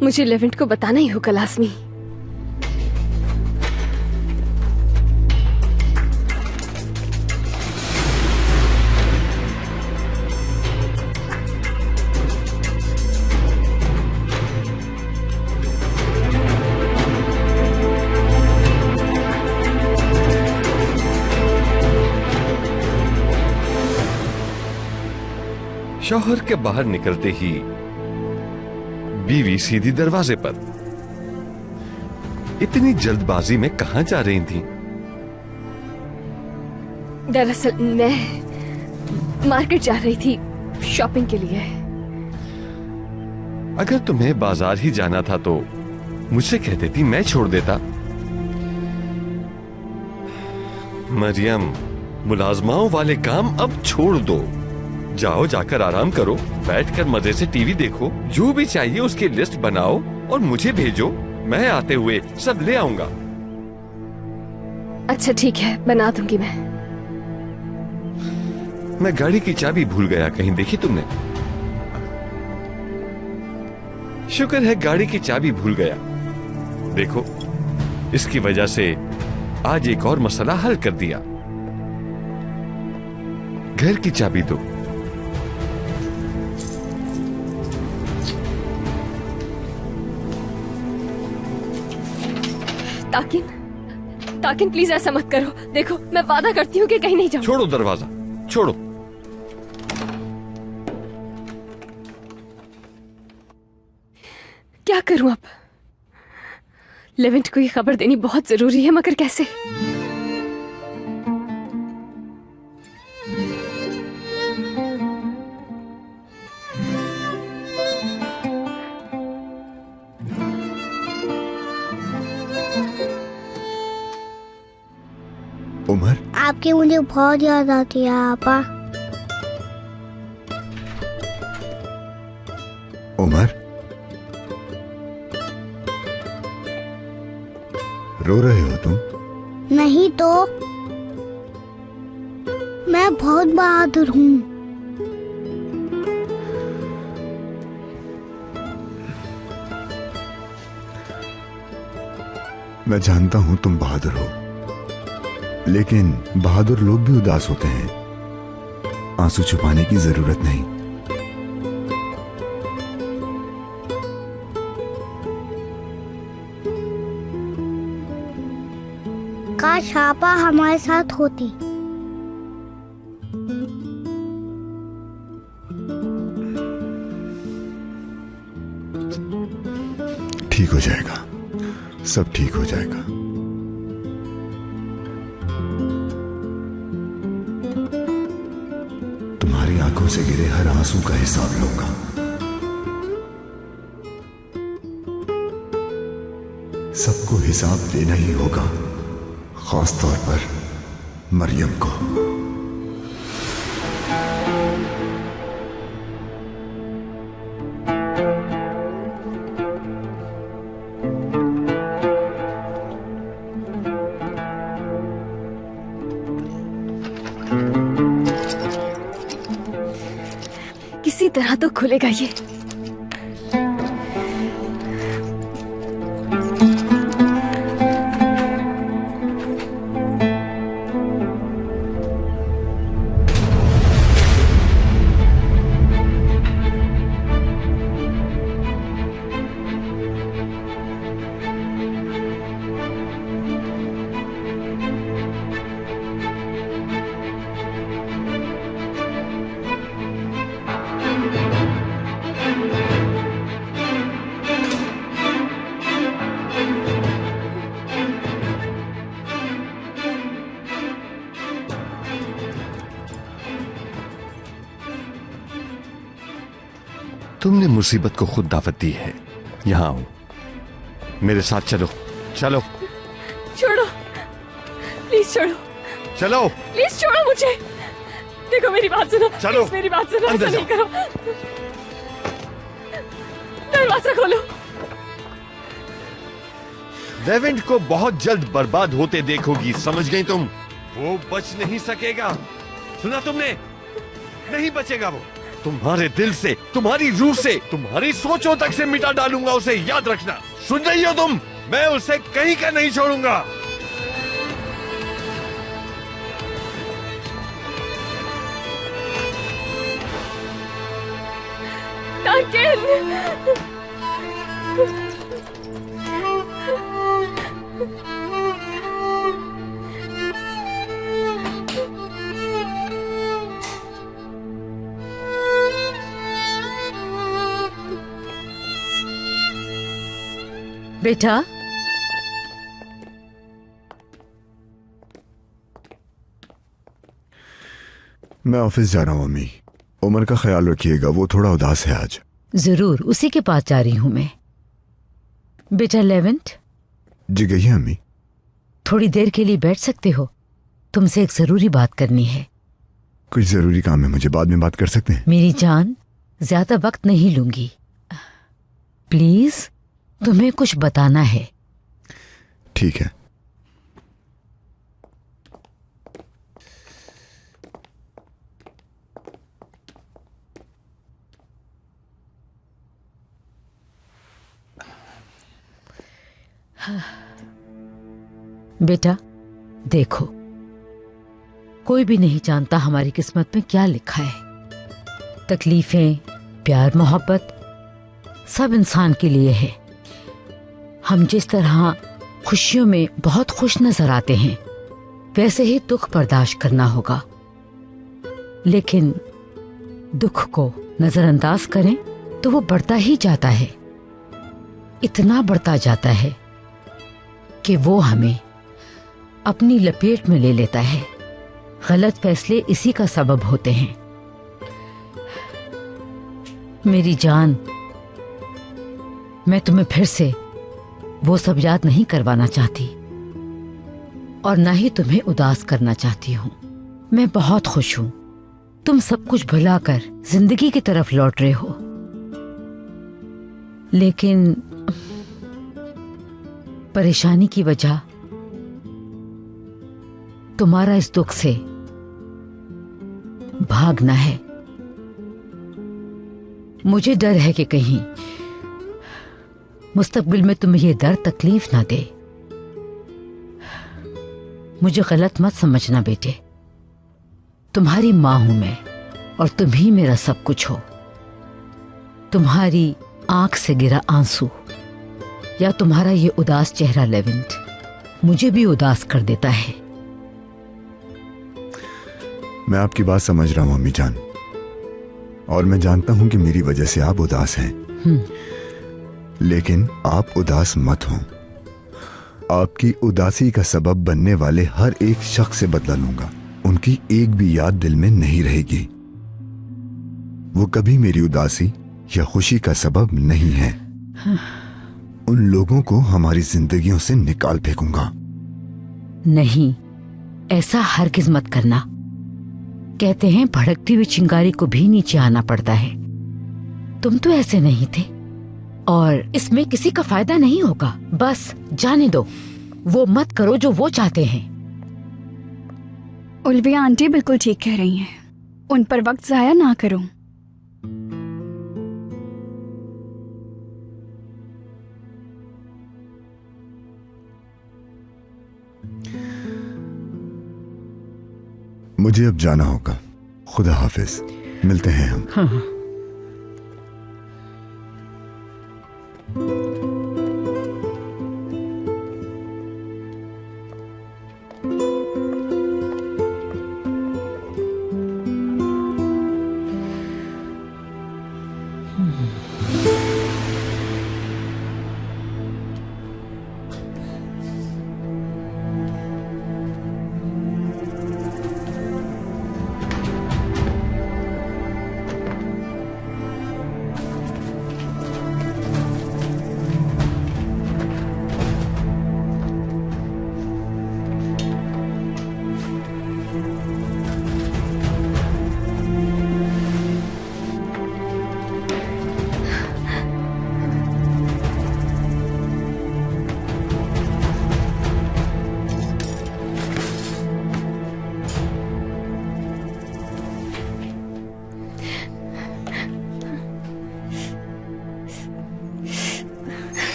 [SPEAKER 12] मुझे लेवेंट को बताना ही होगा लाजमी।
[SPEAKER 11] शौहर के बाहर निकलते ही बीवी सीधी दरवाजे पर। इतनी जल्दबाजी में कहां जा रही थी?
[SPEAKER 12] दरअसल मैं मार्केट जा रही थी शॉपिंग के लिए।
[SPEAKER 11] अगर तुम्हें बाजार ही जाना था तो मुझसे कह देती, मैं छोड़ देता। मरियम, मुलाजमाओं वाले काम अब छोड़ दो। जाओ, जाकर आराम करो, बैठकर मजे से टीवी देखो, जो भी चाहिए उसकी लिस्ट बनाओ और मुझे भेजो। मैं आते हुए सब ले आऊंगा।
[SPEAKER 12] अच्छा ठीक है, बना दूंगी मैं।
[SPEAKER 11] मैं गाड़ी की चाबी भूल गया, कहीं देखी तुमने? शुक्र है गाड़ी की चाबी भूल गया। देखो, इसकी वजह से आज एक और मसला हल कर दिया। घर की चाबी दो।
[SPEAKER 12] ताकिन प्लीज ऐसा मत करो। देखो, मैं वादा करती हूँ कि कहीं नहीं जाऊंगी।
[SPEAKER 11] छोड़ो दरवाजा, छोड़ो।
[SPEAKER 12] क्या करूं अब? लेवेंट को ये खबर देनी बहुत जरूरी है, मगर कैसे?
[SPEAKER 16] उमर,
[SPEAKER 10] आपकी मुझे बहुत याद आती है आपा।
[SPEAKER 16] उमर, रो रहे हो तुम?
[SPEAKER 10] नहीं तो। मैं बहुत बहादुर हूँ।
[SPEAKER 16] मैं जानता हूं तुम बहादुर हो, लेकिन बहादुर लोग भी उदास होते हैं। आंसू छुपाने की जरूरत नहीं।
[SPEAKER 10] काश आपा हमारे साथ होती।
[SPEAKER 16] ठीक हो जाएगा, सब ठीक हो जाएगा। तुम्हारी आंखों से गिरे हर आंसू का हिसाब लूंगा। सबको हिसाब देना ही होगा, खास तौर पर मरियम को।
[SPEAKER 7] किसी तरह तो खुलेगा ये।
[SPEAKER 11] तुमने मुसीबत को खुद दावत दी है। यहां आओ, मेरे साथ चलो। चलो
[SPEAKER 12] छोड़ो, प्लीज छोड़ो।
[SPEAKER 11] चलो
[SPEAKER 12] प्लीज छोड़ो मुझे। देखो मेरी बात सुनो।
[SPEAKER 11] चलो।
[SPEAKER 12] प्लीज मेरी बात सुनो।
[SPEAKER 11] अंदर
[SPEAKER 12] ऐसा नहीं
[SPEAKER 11] जाओ।
[SPEAKER 12] करो। दरवाजा खोलो।
[SPEAKER 11] लेवेंट को बहुत जल्द बर्बाद होते देखोगी, समझ गई तुम? वो बच नहीं सकेगा। सुना तुमने? नहीं बचेगा वो। तुम्हारे दिल से, तुम्हारी रूह से, तुम्हारी सोचों तक से मिटा डालूंगा उसे, याद रखना। सुन रही हो तुम? मैं उसे कहीं का नहीं छोड़ूंगा।
[SPEAKER 6] बेटा,
[SPEAKER 16] मैं ऑफिस जा रहा हूँ अम्मी। उमर का ख्याल रखिएगा, वो थोड़ा उदास है आज।
[SPEAKER 6] जरूर, उसी के पास जा रही हूं मैं। बेटा लेवेंट।
[SPEAKER 16] जी कहिए अम्मी।
[SPEAKER 6] थोड़ी देर के लिए बैठ सकते हो? तुमसे एक जरूरी बात करनी है।
[SPEAKER 16] कुछ जरूरी काम है मुझे, बाद में बात कर सकते हैं?
[SPEAKER 6] मेरी जान, ज्यादा वक्त नहीं लूंगी। प्लीज, तुम्हें कुछ बताना है।
[SPEAKER 16] ठीक है।
[SPEAKER 6] बेटा देखो, कोई भी नहीं जानता हमारी किस्मत में क्या लिखा है। तकलीफें, प्यार, मोहब्बत सब इंसान के लिए है। हम जिस तरह खुशियों में बहुत खुश नजर आते हैं, वैसे ही दुख बर्दाश्त करना होगा। लेकिन दुख को नजरअंदाज करें तो वो बढ़ता ही जाता है, इतना बढ़ता जाता है कि वो हमें अपनी लपेट में ले लेता है। गलत फैसले इसी का सबब होते हैं। मेरी जान, मैं तुम्हें फिर से वो सब याद नहीं करवाना चाहती और ना ही तुम्हें उदास करना चाहती हूँ। मैं बहुत खुश हूँ, तुम सब कुछ भुलाकर जिंदगी की तरफ लौट रहे हो। लेकिन परेशानी की वजह तुम्हारा इस दुख से भागना है। मुझे डर है कि कहीं मुस्तकबिल में तुम्हें ये दर्द तकलीफ ना दे। मुझे गलत मत समझना बेटे, तुम्हारी माँ हूं मैं और तुम ही मेरा सब कुछ हो। तुम्हारी आंख से गिरा आंसू या तुम्हारा ये उदास चेहरा लेवेंट मुझे भी उदास कर देता है।
[SPEAKER 16] मैं आपकी बात समझ रहा हूं अम्मी जान, और मैं जानता हूं कि मेरी वजह से आप उदास हैं। लेकिन आप उदास मत हो। आपकी उदासी का सबब बनने वाले हर एक शख्स से बदला लूंगा। उनकी एक भी याद दिल में नहीं रहेगी। वो कभी मेरी उदासी या खुशी का सबब नहीं है। उन लोगों को हमारी जिंदगियों से निकाल फेंकूंगा।
[SPEAKER 6] नहीं, ऐसा हरगिज मत करना। कहते हैं भड़कती हुई चिंगारी को भी नीचे आना पड़ता है। तुम तो ऐसे नहीं थे और इसमें किसी का फायदा नहीं होगा। बस जाने दो, वो मत करो जो वो चाहते हैं।
[SPEAKER 18] उल्विया आंटी बिल्कुल ठीक कह रही हैं। उन पर वक्त जाया ना करो।
[SPEAKER 16] मुझे अब जाना होगा। खुदा हाफिज, मिलते हैं हम।
[SPEAKER 6] हाँ।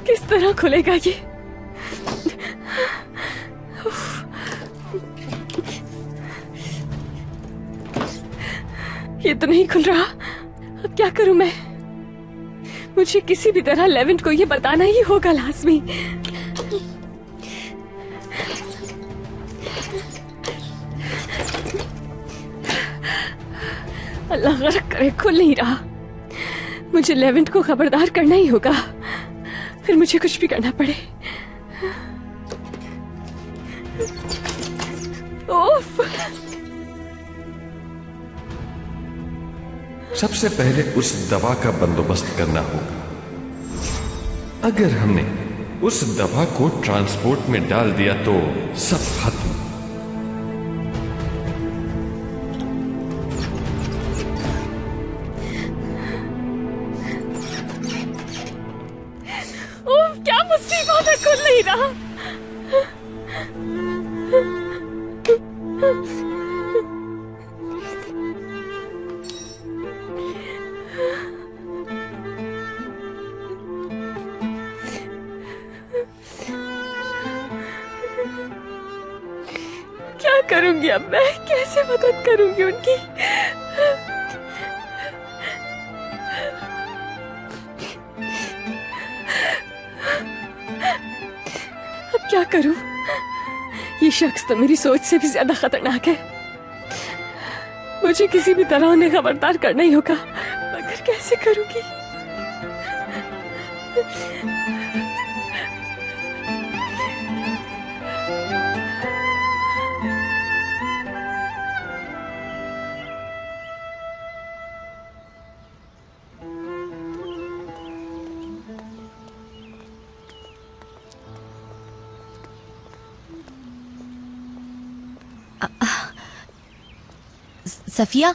[SPEAKER 12] किस तरह खुलेगा ये? ये तो नहीं खुल रहा। अब क्या करूं मैं? मुझे किसी भी तरह लेवेंट को ये बताना ही होगा लाजमी। अल्लाह गरक करे, खुल नहीं रहा। मुझे लेवेंट को खबरदार करना ही होगा, फिर मुझे कुछ भी करना पड़े। ओफ!
[SPEAKER 11] सबसे पहले उस दवा का बंदोबस्त करना होगा। अगर हमने उस दवा को ट्रांसपोर्ट में डाल दिया तो सब खत्म।
[SPEAKER 12] ओह, क्या मुसीबत है, खुल नहीं रहा। क्या करूंगी अब मैं? कैसे मदद करूंगी उनकी? अब क्या करूं? ये शख्स तो मेरी सोच से भी ज्यादा खतरनाक है। मुझे किसी भी तरह उन्हें खबरदार करना ही होगा, मगर कैसे करूंगी?
[SPEAKER 14] सफिया,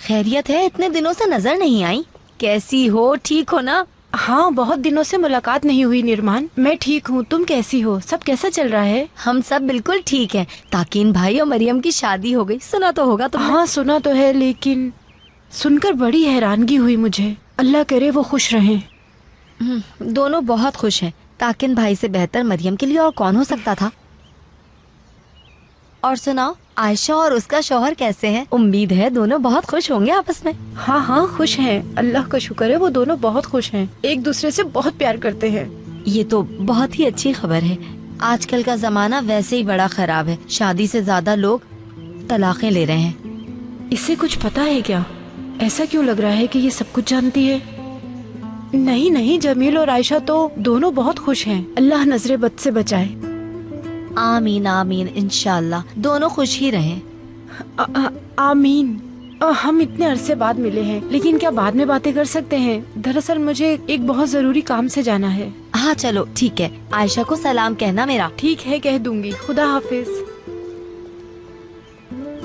[SPEAKER 14] खैरियत है? इतने दिनों से नजर नहीं आई। कैसी हो? ठीक हो ना?
[SPEAKER 3] हाँ, बहुत दिनों से मुलाकात नहीं हुई निर्माण। मैं ठीक हूँ, तुम कैसी हो? सब कैसा चल रहा है?
[SPEAKER 14] हम सब बिल्कुल ठीक हैं। ताकीन भाई और मरियम की शादी हो गई, सुना तो होगा तुमने?
[SPEAKER 3] हाँ सुना तो है, लेकिन सुनकर बड़ी हैरानगी हुई मुझे। अल्लाह करे वो खुश रहें।
[SPEAKER 14] दोनों बहुत खुश हैं। ताकिन भाई से बेहतर मरियम के लिए और कौन हो सकता था। और सुनाओ, आयशा और उसका शौहर कैसे हैं? उम्मीद है दोनों बहुत खुश होंगे आपस में।
[SPEAKER 3] हाँ हाँ खुश हैं, अल्लाह का शुक्र है, वो दोनों बहुत खुश हैं, एक दूसरे से बहुत प्यार करते हैं।
[SPEAKER 14] ये तो बहुत ही अच्छी खबर है। आजकल का जमाना वैसे ही बड़ा खराब है, शादी से ज्यादा लोग तलाकें ले रहे हैं।
[SPEAKER 3] इससे कुछ पता है क्या? ऐसा क्यों लग रहा है कि ये सब कुछ जानती है? नहीं नहीं, जमील और आयशा तो दोनों बहुत खुश हैं। अल्लाह नजरे बद से बचाए।
[SPEAKER 14] आमीन आमीन, इंशाल्लाह दोनों खुश ही रहें।
[SPEAKER 3] आमीन। हम इतने अरसे बाद मिले हैं, लेकिन क्या बाद में बातें कर सकते हैं? दरअसल मुझे एक बहुत जरूरी काम से जाना है।
[SPEAKER 14] हाँ चलो ठीक है, आयशा को सलाम कहना मेरा।
[SPEAKER 3] ठीक है, कह दूंगी। खुदा हाफिज।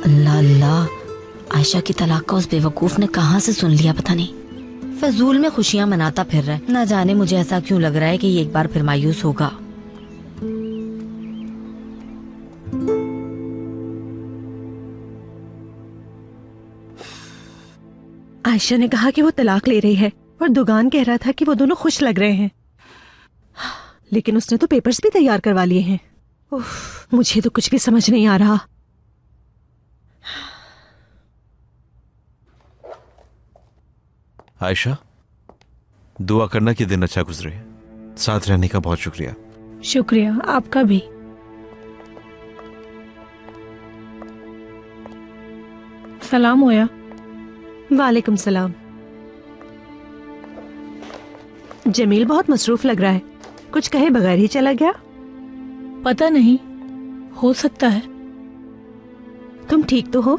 [SPEAKER 14] अल्लाह अल्लाह, आयशा की तलाक का उस बेवकूफ ने कहाँ से सुन लिया पता नहीं। फजूल में खुशियाँ मनाता फिर रहा है। न जाने मुझे ऐसा क्यों लग रहा है कि ये एक बार फिर मायूस होगा।
[SPEAKER 17] आयशा ने कहा कि वो तलाक ले रही है और दुगान कह रहा था कि वो दोनों खुश लग रहे हैं, लेकिन उसने तो पेपर्स भी तैयार करवा लिए हैं। उफ, मुझे तो कुछ भी समझ नहीं आ रहा।
[SPEAKER 2] आयशा, दुआ करना कि दिन अच्छा गुजरे। साथ रहने का बहुत शुक्रिया।
[SPEAKER 1] शुक्रिया आपका भी। सलाम होया।
[SPEAKER 17] वालेकुम सलाम। जमील बहुत मसरूफ लग रहा है, कुछ कहे बगैर ही चला गया।
[SPEAKER 1] पता नहीं, हो सकता है।
[SPEAKER 17] तुम ठीक तो हो?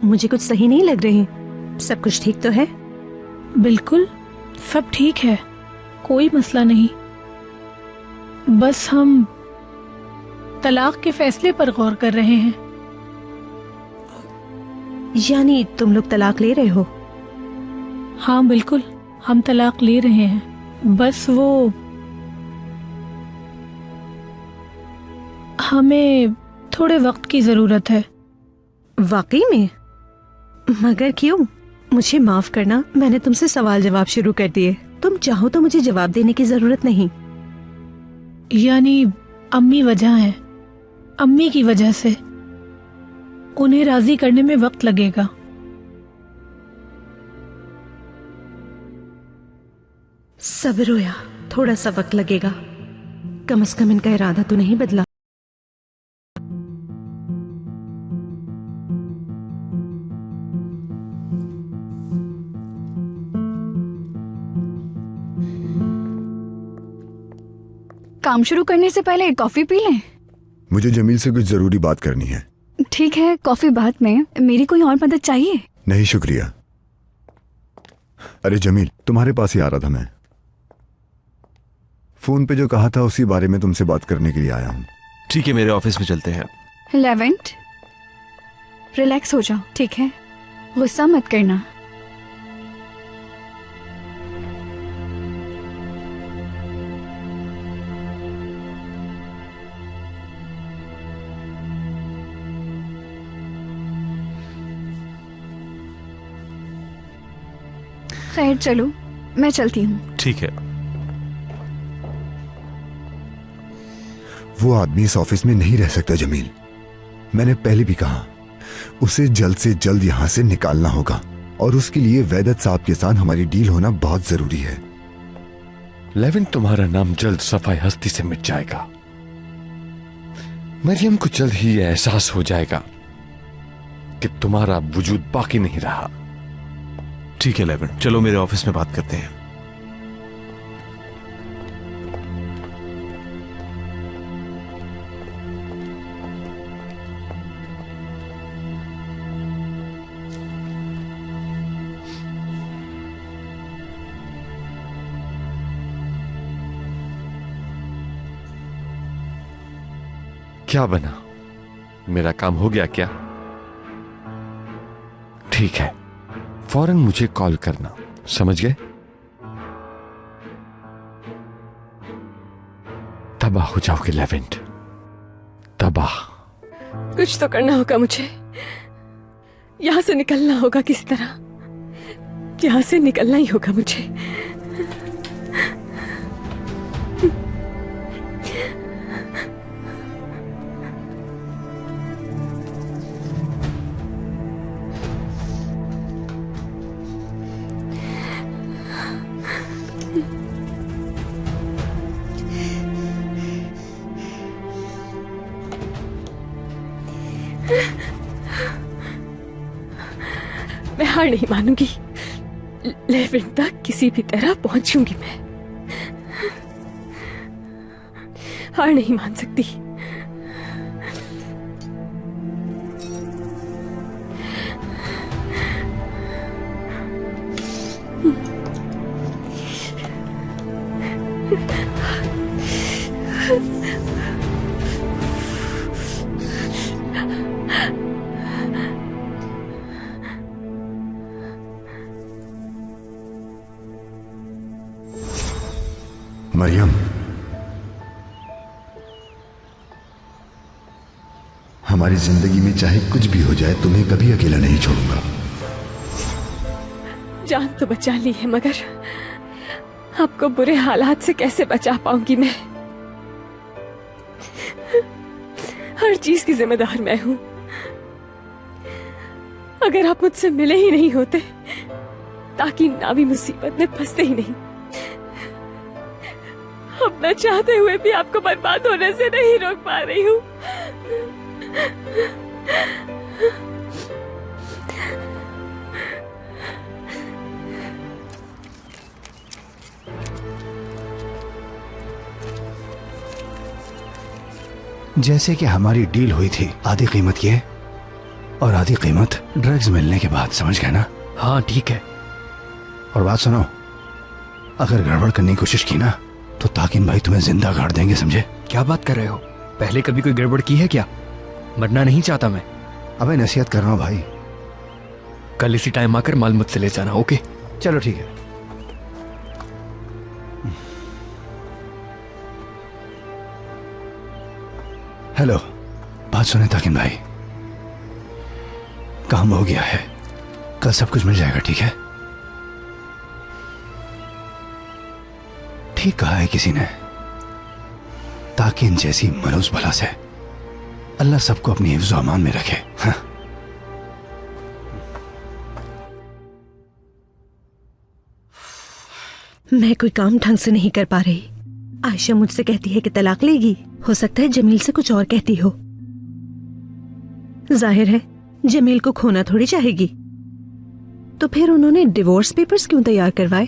[SPEAKER 17] मुझे कुछ सही नहीं लग रही। सब कुछ ठीक तो है?
[SPEAKER 1] बिल्कुल सब ठीक है, कोई मसला नहीं। बस हम तलाक के फैसले पर गौर कर रहे हैं।
[SPEAKER 17] यानी तुम लोग तलाक ले रहे हो?
[SPEAKER 1] हाँ बिल्कुल, हम तलाक ले रहे हैं। बस वो हमें थोड़े वक्त की जरूरत है।
[SPEAKER 17] वाकई में? मगर क्यों? मुझे माफ करना, मैंने तुमसे सवाल जवाब शुरू कर दिए। तुम चाहो तो मुझे जवाब देने की जरूरत नहीं।
[SPEAKER 1] यानी अम्मी वजह है, अम्मी की वजह से उन्हें राजी करने में वक्त लगेगा।
[SPEAKER 17] सब्र होया, थोड़ा सा वक्त लगेगा। कम से कम इनका इरादा तो नहीं बदला।
[SPEAKER 18] काम शुरू करने से पहले कॉफी पी लें।
[SPEAKER 16] मुझे जमील से कुछ जरूरी बात करनी है।
[SPEAKER 18] ठीक है, कॉफी बाद में। मेरी कोई और मदद चाहिए?
[SPEAKER 16] नहीं शुक्रिया। अरे जमील, तुम्हारे पास ही आ रहा था मैं। फोन पे जो कहा था उसी बारे में तुमसे बात करने के लिए आया हूँ।
[SPEAKER 2] ठीक है, मेरे ऑफिस में चलते हैं।
[SPEAKER 18] लेवेंट, रिलैक्स हो जाओ, ठीक है? गुस्सा मत करना। खैर चलो, मैं चलती हूँ।
[SPEAKER 2] ठीक है।
[SPEAKER 16] वो आदमी इस ऑफिस में नहीं रह सकता जमील। मैंने पहले भी कहा, उसे जल्द से जल्द यहाँ से निकालना होगा और उसके लिए वैदत साहब के साथ हमारी डील होना बहुत जरूरी है।
[SPEAKER 11] लेविन, तुम्हारा नाम जल्द सफाई हस्ती से मिट जाएगा। मरियम को जल्द ही यह एहसास हो जाएगा कि तुम्हारा वजूद बाकी नहीं रहा।
[SPEAKER 2] ठीक है लेविन, चलो मेरे ऑफिस में बात करते हैं।
[SPEAKER 11] क्या बना? मेरा काम हो गया क्या? ठीक है, फौरन मुझे कॉल करना, समझ गए? तबाह हो जाओगे लेवेंट, तबाह।
[SPEAKER 12] कुछ तो करना होगा मुझे, यहाँ से निकलना होगा किसी तरह, यहाँ से निकलना ही होगा मुझे। मैं हार नहीं मानूंगी, लेविन तक किसी भी तरह पहुंचूंगी। मैं हार नहीं मान सकती।
[SPEAKER 16] मरियम, हमारी जिंदगी में चाहे कुछ भी हो जाए, तुम्हें कभी अकेला नहीं छोड़ूंगा।
[SPEAKER 12] जान तो बचा ली है, मगर आपको बुरे हालात से कैसे बचा पाऊंगी मैं? हर चीज की जिम्मेदार मैं हूं। अगर आप मुझसे मिले ही नहीं होते, ताकि ना भी मुसीबत में फंसते ही नहीं। अब मैं चाहते हुए भी आपको बर्बाद होने से नहीं रोक पा रही हूँ।
[SPEAKER 13] जैसे कि हमारी डील हुई थी, आधी कीमत ये और आधी कीमत ड्रग्स मिलने के बाद, समझ गए ना?
[SPEAKER 19] हाँ ठीक है।
[SPEAKER 13] और बात सुनो, अगर गड़बड़ करने की कोशिश की ना तो ताकिन भाई तुम्हें जिंदा गाड़ देंगे, समझे?
[SPEAKER 19] क्या बात कर रहे हो? पहले कभी कोई गड़बड़ की है क्या? मरना नहीं चाहता मैं।
[SPEAKER 13] अबे नसीहत कर रहा हूँ भाई।
[SPEAKER 19] कल इसी टाइम आकर माल मुझसे ले जाना, ओके?
[SPEAKER 13] चलो ठीक है। हेलो, बात सुने ताकिन भाई, काम हो गया है, कल सब कुछ मिल जाएगा, ठीक है? ठीक कहा है किसी ने, ताकिन जैसी मनूस भला से अल्लाह सबको अपनी हिफ्ज़ व अमान में रखे। हाँ?
[SPEAKER 17] मैं कोई काम ढंग से नहीं कर पा रही। आयशा मुझसे कहती है कि तलाक लेगी, हो सकता है जमील से कुछ और कहती हो। जाहिर है जमील को खोना थोड़ी चाहेगी, तो फिर उन्होंने डिवोर्स पेपर्स क्यों तैयार करवाए?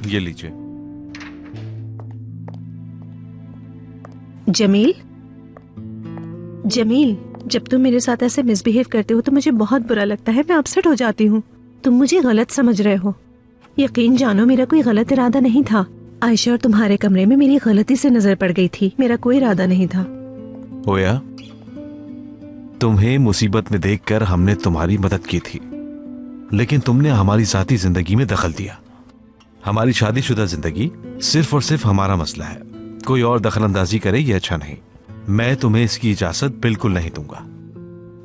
[SPEAKER 2] ये लीजिए।
[SPEAKER 17] जमील, जमील, जब तुम मेरे साथ ऐसे मिसबिहेव करते हो तो मुझे बहुत बुरा लगता है, मैं अपसेट हो जाती हूँ। तुम मुझे गलत समझ रहे हो। यकीन जानो मेरा कोई गलत इरादा नहीं था। आयशा और तुम्हारे कमरे में मेरी गलती से नजर पड़ गई थी, मेरा कोई इरादा नहीं था।
[SPEAKER 2] ओया, तुम्हें मुसीबत में देखकर हमने तुम्हारी मदद की थी, लेकिन तुमने हमारी जाती जिंदगी में दखल दिया। हमारी शादीशुदा जिंदगी सिर्फ और सिर्फ हमारा मसला है, कोई और दखल अंदाजी करे ये अच्छा नहीं। मैं तुम्हें इसकी इजाजत बिल्कुल नहीं दूंगा।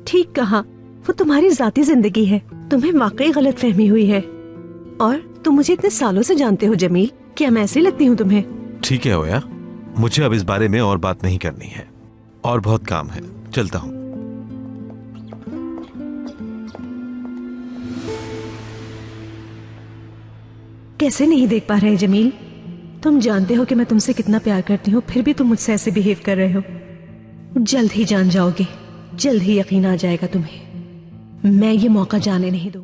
[SPEAKER 17] ठीक कहा, वो तुम्हारी जाती जिंदगी है, तुम्हें वाकई गलत फहमी हुई है। और तुम मुझे इतने सालों से जानते हो जमील, क्या मैं ऐसी लगती हूँ तुम्हें?
[SPEAKER 2] ठीक है ओया, मुझे अब इस बारे में और बात नहीं करनी है, और बहुत काम है, चलता हूँ।
[SPEAKER 17] कैसे नहीं देख पा रहे जमील? तुम जानते हो कि मैं तुमसे कितना प्यार करती हूँ, फिर भी तुम मुझसे ऐसे बिहेव कर रहे हो। जल्द ही जान जाओगे, जल्द ही यकीन आ जाएगा तुम्हें। मैं ये मौका जाने नहीं दूंगी।